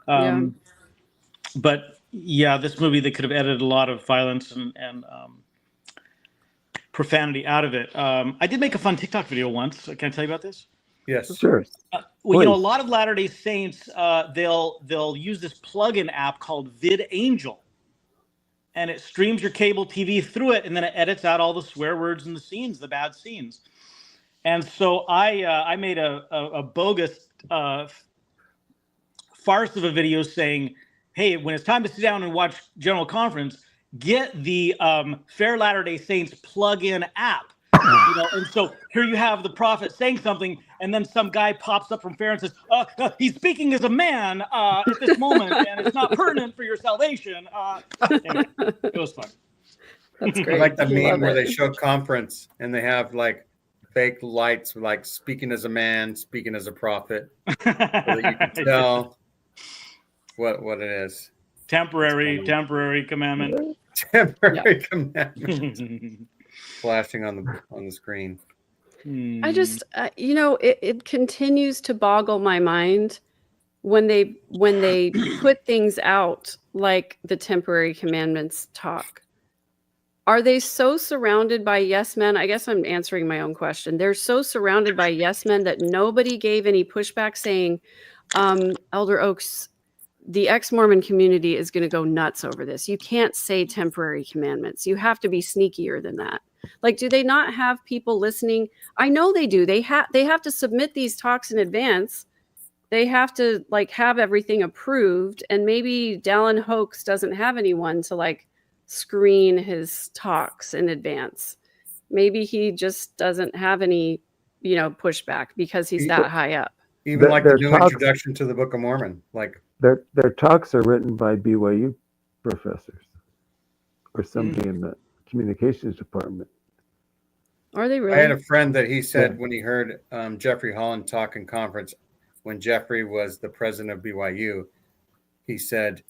Yeah. But yeah, this movie, they could have edited a lot of violence and profanity out of it. I did make a fun TikTok video once. Can I tell you about this? Yes. Sure. Well, you know, a Please. lot of Latter-day Saints, they'll use this plug-in app called VidAngel, and it streams your cable TV through it, and then it edits out all the swear words and the scenes, the bad scenes. And so I made a bogus farce of a video saying, hey, when it's time to sit down and watch General Conference, get the Fair Latter-day Saints plug-in app. And so here you have the prophet saying something, and then some guy pops up from Fair and says, he's speaking as a man at this moment, and it's not pertinent for your salvation. Anyway, it was fun. That's I great. like the meme Love where it. they show conference and they have like fake lights, like speaking as a man, speaking as a prophet, so that you can tell what it is. Temporary commandment. Temporary commandment flashing on the screen. I just, it continues to boggle my mind when they put things out like the temporary commandments talk. Are they so surrounded by yes men? I guess I'm answering my own question. They're so surrounded by yes men that nobody gave any pushback saying, Elder Oaks, the ex-Mormon community is going to go nuts over this. You can't say temporary commandments. You have to be sneakier than that. Like, do they not have people listening? I know they do. They have to submit these talks in advance. They have to have everything approved. And maybe Dallin Hoax doesn't have anyone to screen his talks in advance. Maybe he just doesn't have any, pushback because he's that high up. Even like the their new talks- introduction to the Book of Mormon, like Their talks are written by BYU professors or somebody in the communications department. Are they I really? had a friend that he said when he heard Jeffrey Holland talk in conference when Jeffrey was the president of BYU, he said,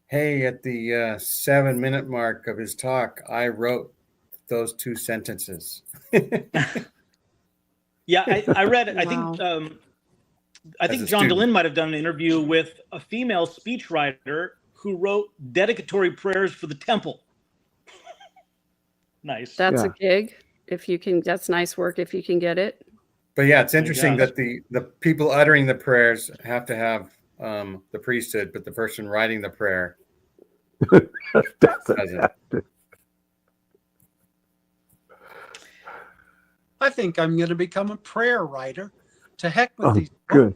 hey, at the 7-minute mark of his talk, I wrote those 2 sentences. Yeah, I read. Wow. I think John Dehlin might have done an interview with a female speechwriter who wrote dedicatory prayers for the temple. Nice. That's a gig. If you can, that's nice work if you can get it. But yeah, it's interesting that the people uttering the prayers have to have the priesthood, but the person writing the prayer doesn't. have to. I think I'm going to become a prayer writer. To heck with these. Good.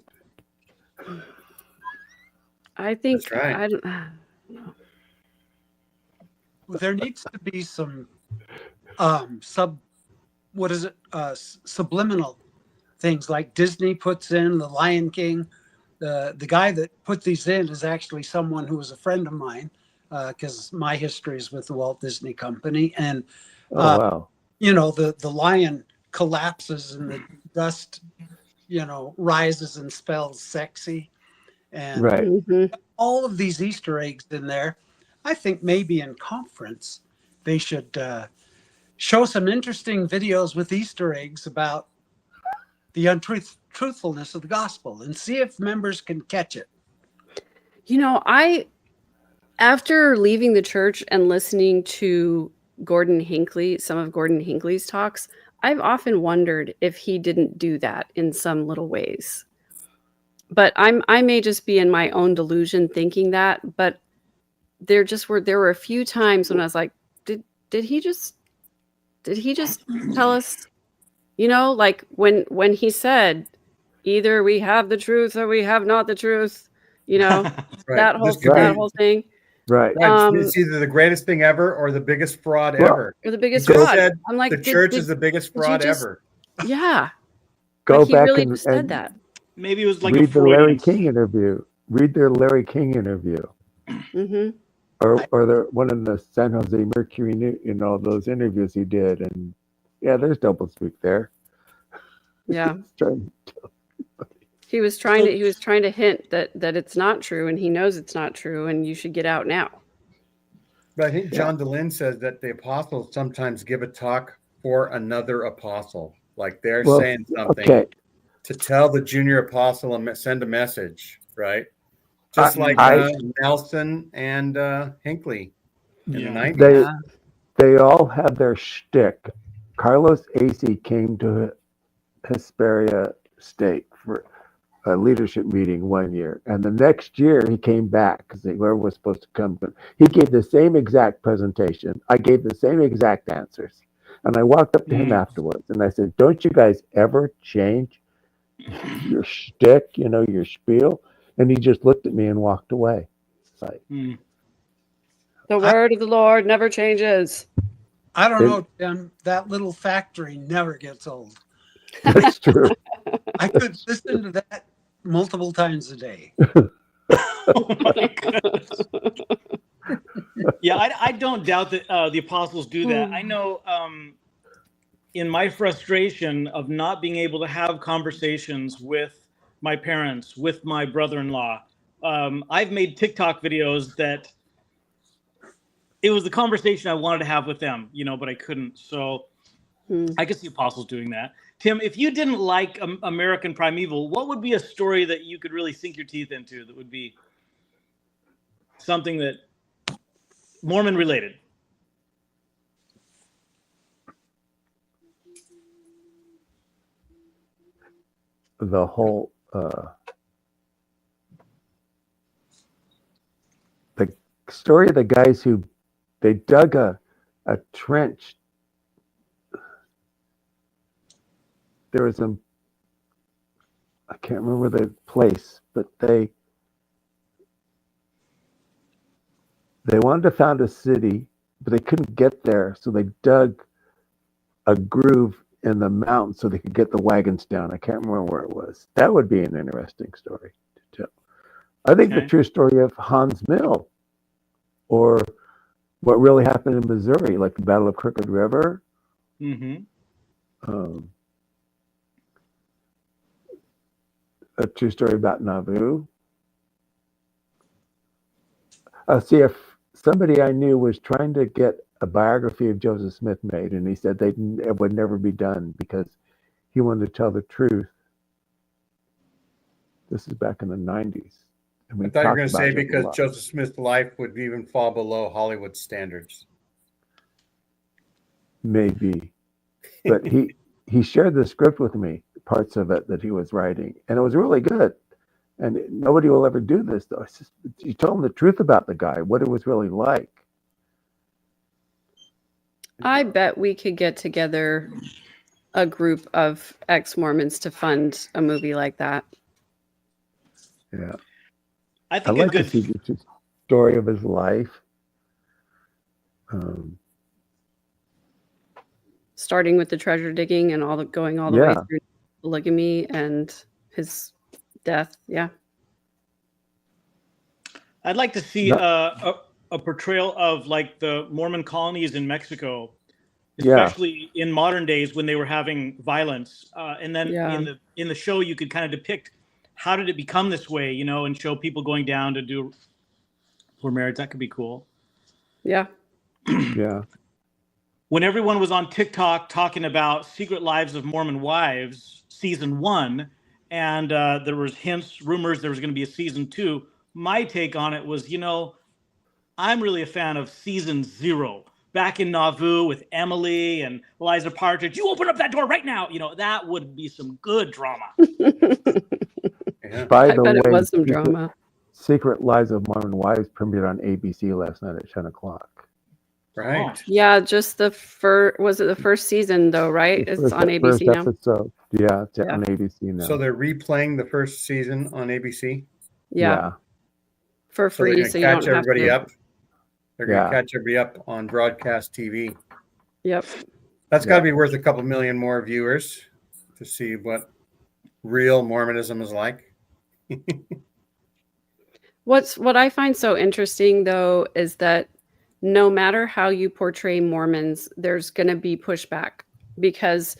I think That's right. I don't. there needs to be some subliminal things like Disney puts in the Lion King. The guy that put these in is actually someone who was a friend of mine, because my history is with the Walt Disney Company. And Oh wow. the lion collapses and the dust rises and spells sexy, and Right. Mhm. all of these Easter eggs in there. I think maybe in conference they should show some interesting videos with Easter eggs about the truthfulness of the gospel and see if members can catch it. After leaving the church and listening to some of Gordon Hinckley's talks, I've often wondered if he didn't do that in some little ways. But I may just be in my own delusion thinking that, but there were a few times when I was like, did he just tell us, like when he said, either we have the truth or we have not the truth, Right. that whole thing. Right. It's either the greatest thing ever or the biggest fraud ever. Or the biggest He just fraud. said I'm like, the church is the biggest fraud ever. Yeah. Go Like he back really and, just said and that. Maybe it was like read a the Larry Freudian. King interview. Read their Larry King interview. Mm-hmm. Or one of the San Jose Mercury, those interviews he did, and yeah, there's doublespeak there. Yeah. Trying- He was trying to hint that it's not true, and he knows it's not true, and you should get out now. But I think John DeLynn says that the apostles sometimes give a talk for another apostle, like they're saying something to tell the junior apostle and send a message, right? Just like Nelson and Hinckley in the 90s. They all have their shtick. Carlos Acey came to Hesperia State for a leadership meeting one year, and the next year he came back because whoever was supposed to come. He gave the same exact presentation. I gave the same exact answers, and I walked up to him afterwards and I said, "Don't you guys ever change your shtick? Your spiel?" And he just looked at me and walked away. It's like, the word of the Lord never changes. I don't know, Tim. That little factory never gets old. That's true. I could listen to that multiple times a day. Oh my goodness. Yeah, I don't doubt that the apostles do that. I know in my frustration of not being able to have conversations with my parents, with my brother-in-law, I've made TikTok videos that it was the conversation I wanted to have with them, but I couldn't. So I guess the apostles doing that. Tim, if you didn't like American Primeval, what would be a story that you could really sink your teeth into that would be something that Mormon related? The whole the story of the guys who they dug a trench. There was I can't remember the place, but they wanted to found a city, but they couldn't get there, so they dug a groove in the mountain so they could get the wagons down. I can't remember where it was. That would be an interesting story to tell. I think the true story of Hans Mill, or what really happened in Missouri, like the Battle of Crooked River. A true story about Nauvoo. See, if somebody I knew was trying to get a biography of Joseph Smith made, and he said it would never be done because he wanted to tell the truth. This is back in the 90s. I thought you were going to say because Joseph Smith's life would even fall below Hollywood standards. Maybe. But he shared the script with me, parts of it that he was writing, and it was really good. And nobody will ever do this, though. It's just, you told him the truth about the guy, what it was really like. I bet we could get together a group of ex-Mormons to fund a movie like that. Yeah. I think I'd like to see the story of his life. Starting with the treasure digging and going all the way through polygamy and his death. Yeah. I'd like to see a portrayal of like the Mormon colonies in Mexico, especially in modern days when they were having violence. And then in the show, you could kind of depict how did it become this way, you know, and show people going down to do for marriage. That could be cool. Yeah. Yeah. When everyone was on TikTok talking about Secret Lives of Mormon Wives season 1, and there was hints, rumors there was going to be a season 2. My take on it was, you know, I'm really a fan of season 0. Back in Nauvoo with Emily and Eliza Partridge. You open up that door right now. You know, that would be some good drama. By I the bet way, it was some drama. Secret Lives of Mormon Wives premiered on ABC last night at 10 o'clock. Right. Yeah, just the was it the first season though, right? It's on ABC first now. episode. Yeah, it's on ABC now. So they're replaying the first season on ABC? Yeah. For free, so you don't have to. They're going to catch everybody up on broadcast TV. Yep. That's got to be worth a couple million more viewers to see what real Mormonism is like. What I find so interesting though is that no matter how you portray Mormons, there's going to be pushback because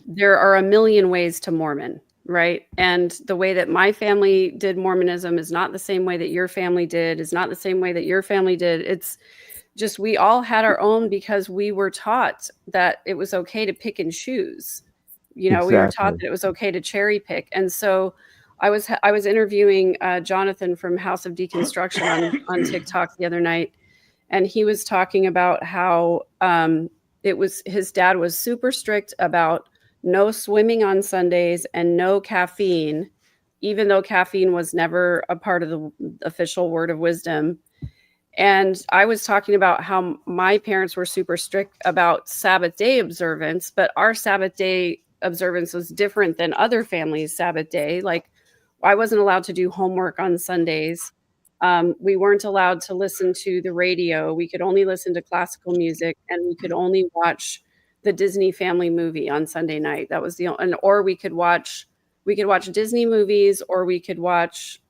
there are a million ways to Mormon, right? And the way that my family did Mormonism is not the same way that your family did, is not the same way that your family did. It's just we all had our own because we were taught that it was okay to pick and choose. You know, we were taught that it was okay to cherry pick. And so I was interviewing Jonathan from House of Deconstruction on TikTok the other night. And he was talking about how his dad was super strict about no swimming on Sundays and no caffeine, even though caffeine was never a part of the official word of wisdom. And I was talking about how my parents were super strict about Sabbath day observance, but our Sabbath day observance was different than other families' Sabbath day. Like I wasn't allowed to do homework on Sundays. We weren't allowed to listen to the radio. We could only listen to classical music, and we could only watch the Disney family movie on Sunday night. That was or we could watch Disney movies, or we could watch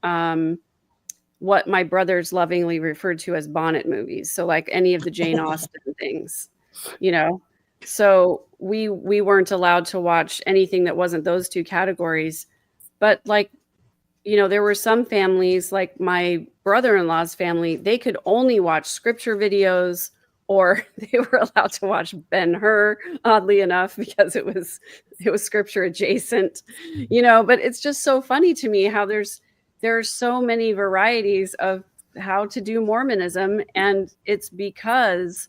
what my brothers lovingly referred to as bonnet movies. So like any of the Jane Austen things, you know. So we weren't allowed to watch anything that wasn't those two categories. But like, you know, there were some families like my brother-in-law's family, they could only watch scripture videos, or they were allowed to watch Ben-Hur, oddly enough, because it was scripture adjacent, you know. But it's just so funny to me how there are so many varieties of how to do Mormonism, and it's because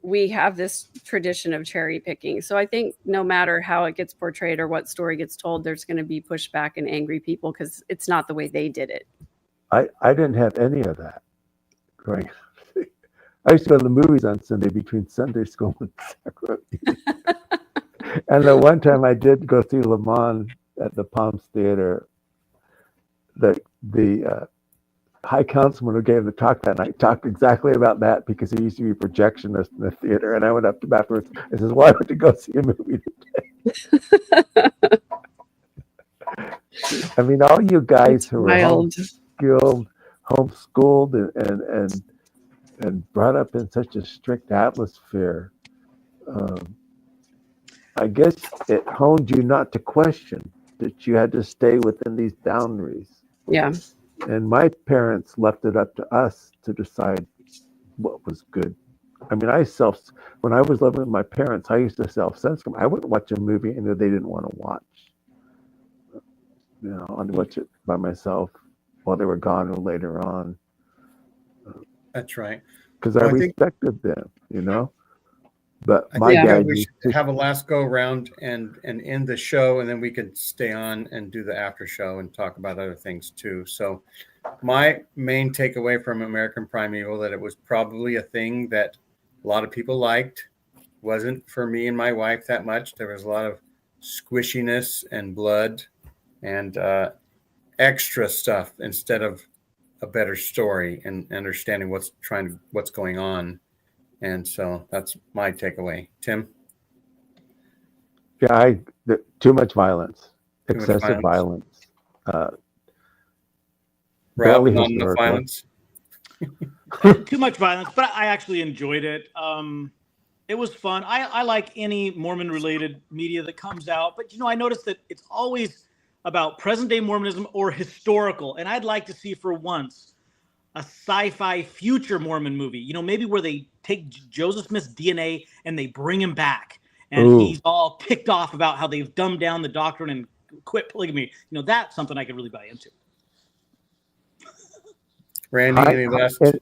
we have this tradition of cherry picking. So I think no matter how it gets portrayed or what story gets told, there's going to be pushback and angry people because it's not the way they did it. I didn't have any of that growing up. I used to go to the movies on Sunday between Sunday school and sacrament. And the one time I did go see Le Mans at the Palms Theater, the high councilman who gave the talk that night talked exactly about that because he used to be a projectionist in the theater. And I went up to him afterwards and says, "Why would you go see a movie today?" I mean, all you guys who are homeschooled and brought up in such a strict atmosphere, I guess it honed you not to question, that you had to stay within these boundaries. Yeah. And my parents left it up to us to decide what was good. I mean, when I was living with my parents, I used to self-censor. I wouldn't watch a movie and they didn't want to watch. You know, I'd watch it by myself while they were gone or later on. That's right. Because I respected them, you know. But I think we should have a last go around and end the show, and then we could stay on and do the after show and talk about other things too. So my main takeaway from American Primeval, that it was probably a thing that a lot of people liked. Wasn't for me and my wife that much. There was a lot of squishiness and blood and extra stuff instead of a better story and understanding what's going on. And so that's my takeaway. Tim? Yeah, too much violence, Too much excessive violence. Rob, barely not enough historical. violence? Too much violence, but I actually enjoyed it. It was fun. I like any Mormon-related media that comes out, but I noticed that it's always about present-day Mormonism or historical, and I'd like to see for once a sci-fi future Mormon movie. Maybe where they take Joseph Smith's DNA and they bring him back, and he's all ticked off about how they've dumbed down the doctrine and quit polygamy. That's something I could really buy into. Randy, any last takes?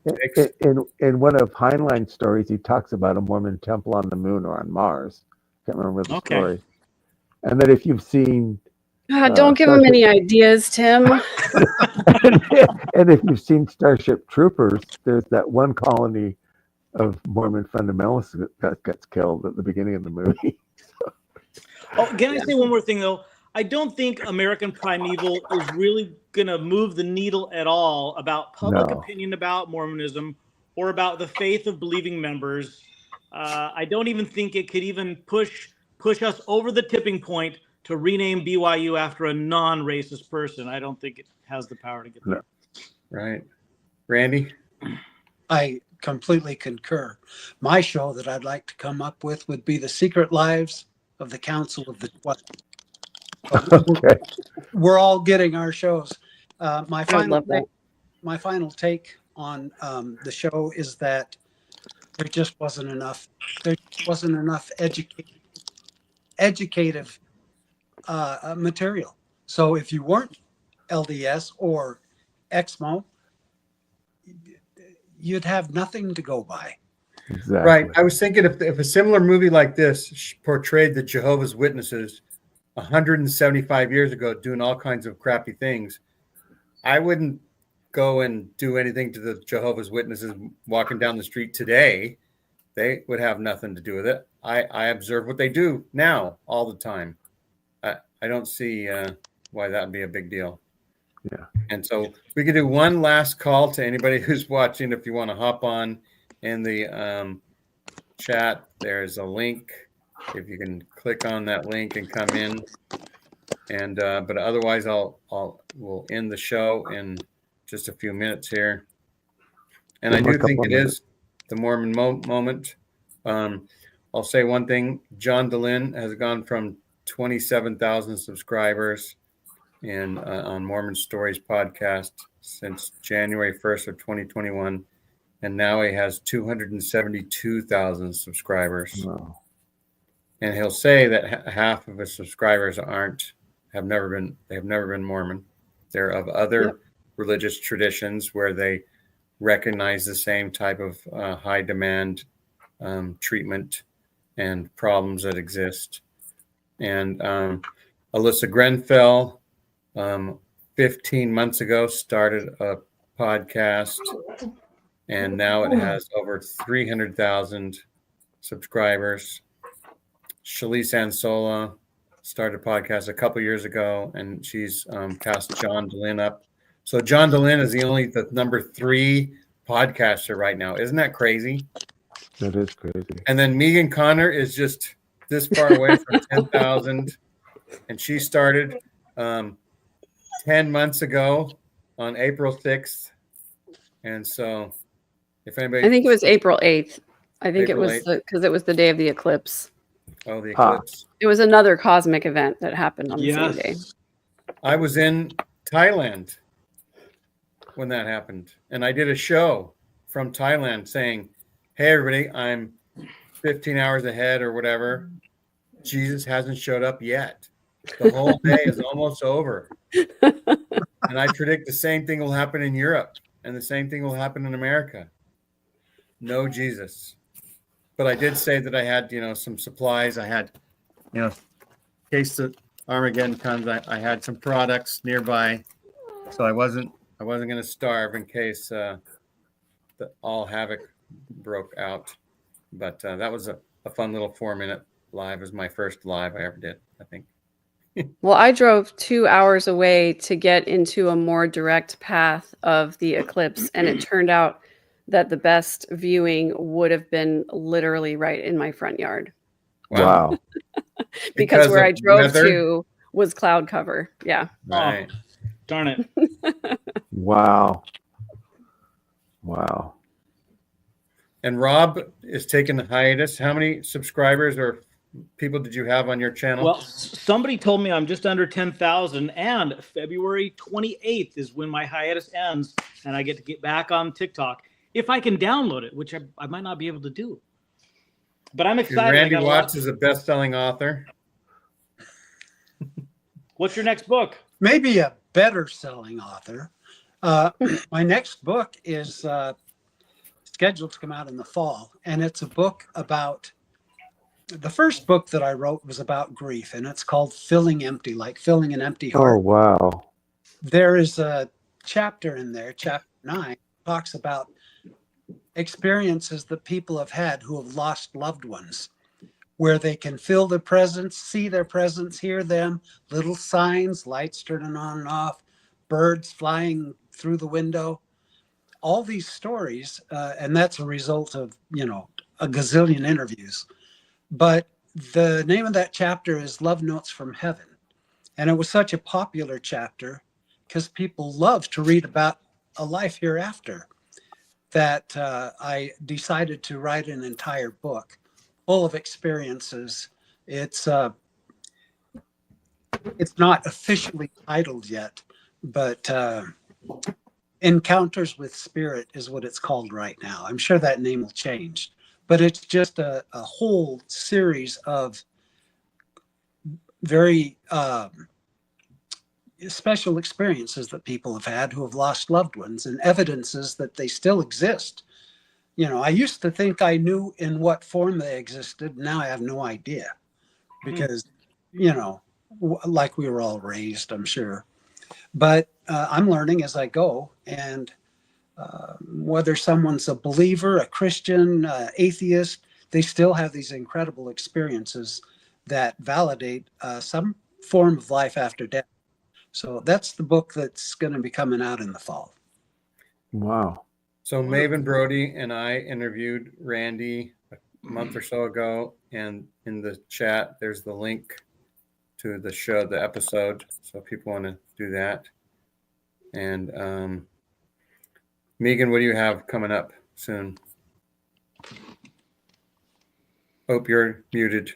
In one of Heinlein's stories, he talks about a Mormon temple on the moon or on Mars. Can't remember the story. And that if you've seen... don't give him any ideas, Tim. And if you've seen Starship Troopers, there's that one colony of Mormon fundamentalists that gets killed at the beginning of the movie. Can I say one more thing, though? I don't think American Primeval is really going to move the needle at all about public opinion about Mormonism or about the faith of believing members. I don't even think it could even push us over the tipping point to rename BYU after a non-racist person. I don't think it has the power to get there. Right. Randy? I completely concur. My show that I'd like to come up with would be The Secret Lives of the Council of the 12. Okay. We're all getting our shows. My final take on the show is that there just wasn't enough. There wasn't enough educative material. So if you weren't LDS or Exmo, you'd have nothing to go by. Exactly. Right. I was thinking if a similar movie like this portrayed the Jehovah's Witnesses 175 years ago doing all kinds of crappy things, I wouldn't go and do anything to the Jehovah's Witnesses walking down the street today. They would have nothing to do with it. I observe what they do now all the time. I don't see why that would be a big deal. Yeah. And so we could do one last call to anybody who's watching. If you want to hop on in the chat, there's a link. If you can click on that link and come in, and but otherwise, we'll end the show in just a few minutes here. And I do think it is the Mormon moment. I'll say one thing: John DeLynn has gone from 27,000 subscribers on Mormon Stories podcast since January 1st of 2021, and now he has 272,000 subscribers. Wow. And he'll say that half of his subscribers have never been Mormon. They're of other religious traditions where they recognize the same type of high demand treatment and problems that exist. And Alyssa Grenfell, 15 months ago, started a podcast, and now it has over 300,000 subscribers. Shalise Ansola started a podcast a couple years ago, and she's passed John DeLynn up. So John DeLynn is the number 3 podcaster right now. Isn't that crazy? That is crazy. And then Megan Connor is just this far away from 10,000, and she started 10 months ago on April 6th. And so if anybody... I think it was April 8th. I think April it was because it was the day of the eclipse. Oh, the eclipse. It was another cosmic event that happened on the same day. I was in Thailand when that happened, and I did a show from Thailand saying, hey, everybody, I'm 15 hours ahead or whatever. Jesus hasn't showed up yet. The whole day is almost over. And I predict the same thing will happen in Europe, and the same thing will happen in America. No Jesus. But I did say that I had, some supplies. I had, in case the Armageddon comes, I had some products nearby. So I wasn't going to starve in case all havoc broke out. But that was a fun little 4-minute live. It was my first live I ever did, I think. Well, I drove 2 hours away to get into a more direct path of the eclipse, and it turned out that the best viewing would have been literally right in my front yard. Wow. Because where of I drove weather? to was cloud cover. Yeah. Right. Oh, darn it. Wow. Wow. And Rob is taking the hiatus. How many subscribers or people did you have on your channel? Well, somebody told me I'm just under 10,000, and February 28th is when my hiatus ends, and I get to get back on TikTok if I can download it, which I might not be able to do. But I'm excited. Randy Watts is a best-selling author. What's your next book? Maybe a better selling author. My next book is scheduled to come out in the fall, and it's a book about, the first book that I wrote was about grief, and it's called Filling Empty, like filling an empty heart. Oh, wow. There is a chapter in there, chapter 9, talks about experiences that people have had who have lost loved ones, where they can feel their presence, see their presence, hear them, little signs, lights turning on and off, birds flying through the window, all these stories. And that's a result of, a gazillion interviews. But the name of that chapter is Love Notes from Heaven. And it was such a popular chapter because people love to read about a life hereafter that I decided to write an entire book full of experiences. It's not officially titled yet, but Encounters with Spirit is what it's called right now. I'm sure that name will change, but it's just a whole series of very special experiences that people have had who have lost loved ones, and evidences that they still exist. I used to think I knew in what form they existed. Now I have no idea because, like we were all raised, I'm sure. But I'm learning as I go. And whether someone's a believer, a Christian, atheist, they still have these incredible experiences that validate some form of life after death. So that's the book that's going to be coming out in the fall. Wow. So Maven Brody and I interviewed Randy a month or so ago, and in the chat, there's the link to the show, the episode. So if people want to do that. And Megan, what do you have coming up soon? Hope you're muted.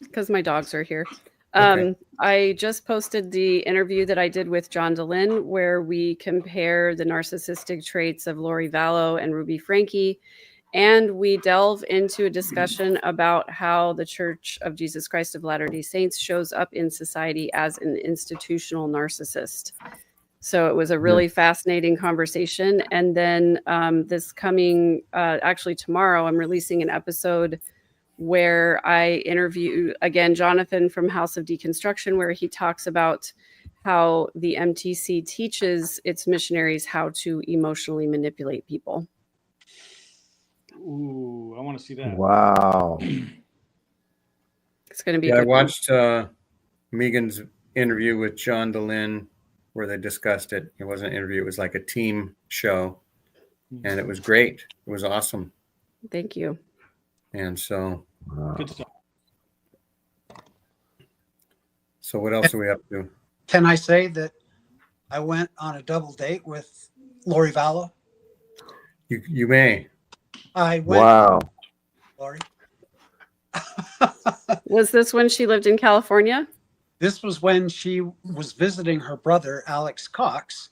Because my dogs are here. Okay. I just posted the interview that I did with John Dehlin, where we compare the narcissistic traits of Lori Vallow and Ruby Franke, and we delve into a discussion about how the Church of Jesus Christ of Latter-day Saints shows up in society as an institutional narcissist. So it was a really fascinating conversation. And then this coming, actually tomorrow, I'm releasing an episode where I interview, again, Jonathan from House of Deconstruction, where he talks about how the MTC teaches its missionaries how to emotionally manipulate people. Ooh, I want to see that. Wow. It's going to be I a good one. watched Megan's interview with John Dehlin where they discussed it. It wasn't an interview. It was like a team show. And it was great. It was awesome. Thank you. And so... Good stuff. So what else are we up to? Can I say that I went on a double date with Lori Vallow? You may. I went. Wow. Lori. Was this when she lived in California? This was when she was visiting her brother, Alex Cox,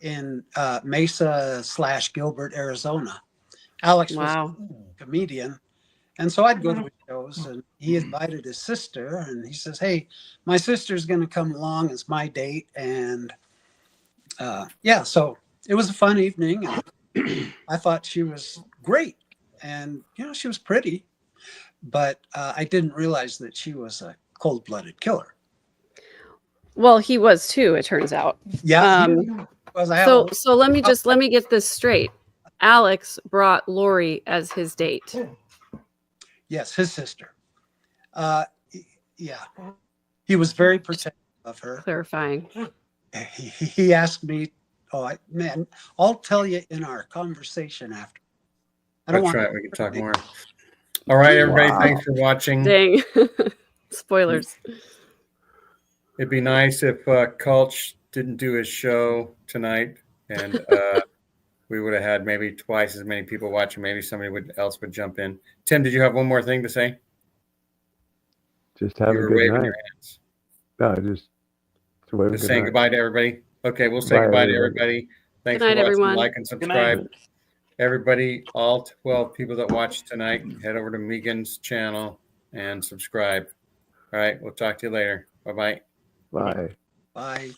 in Mesa/Gilbert, Arizona. Alex was a comedian. And so I'd go to his shows, and he invited his sister, and he says, "Hey, my sister's going to come along as my date." And so it was a fun evening. And I thought she was great. And, she was pretty, but I didn't realize that she was a cold-blooded killer. Well, he was too, it turns out. Yeah. So let me get this straight. Alex brought Lori as his date. Yes, his sister. Yeah. He was very protective of her. Clarifying. He asked me Man, I'll tell you in our conversation after. I don't That's want right. We can talk more. All right, everybody. Wow. Thanks for watching. Dang. Spoilers. It'd be nice if Kulch didn't do his show tonight, and we would have had maybe twice as many people watching. Maybe somebody else would jump in. Tim, did you have one more thing to say? Just have You a were good waving night. your hands. No, just wave a Just good saying night. goodbye to everybody. Okay, we'll say Bye, goodbye to everybody. everybody. Thanks Good night, for watching. everyone. Like and Good night. subscribe. Everybody, all 12 people that watched tonight, head over to Megan's channel and subscribe. All right, we'll talk to you later. Bye-bye. Bye. Bye.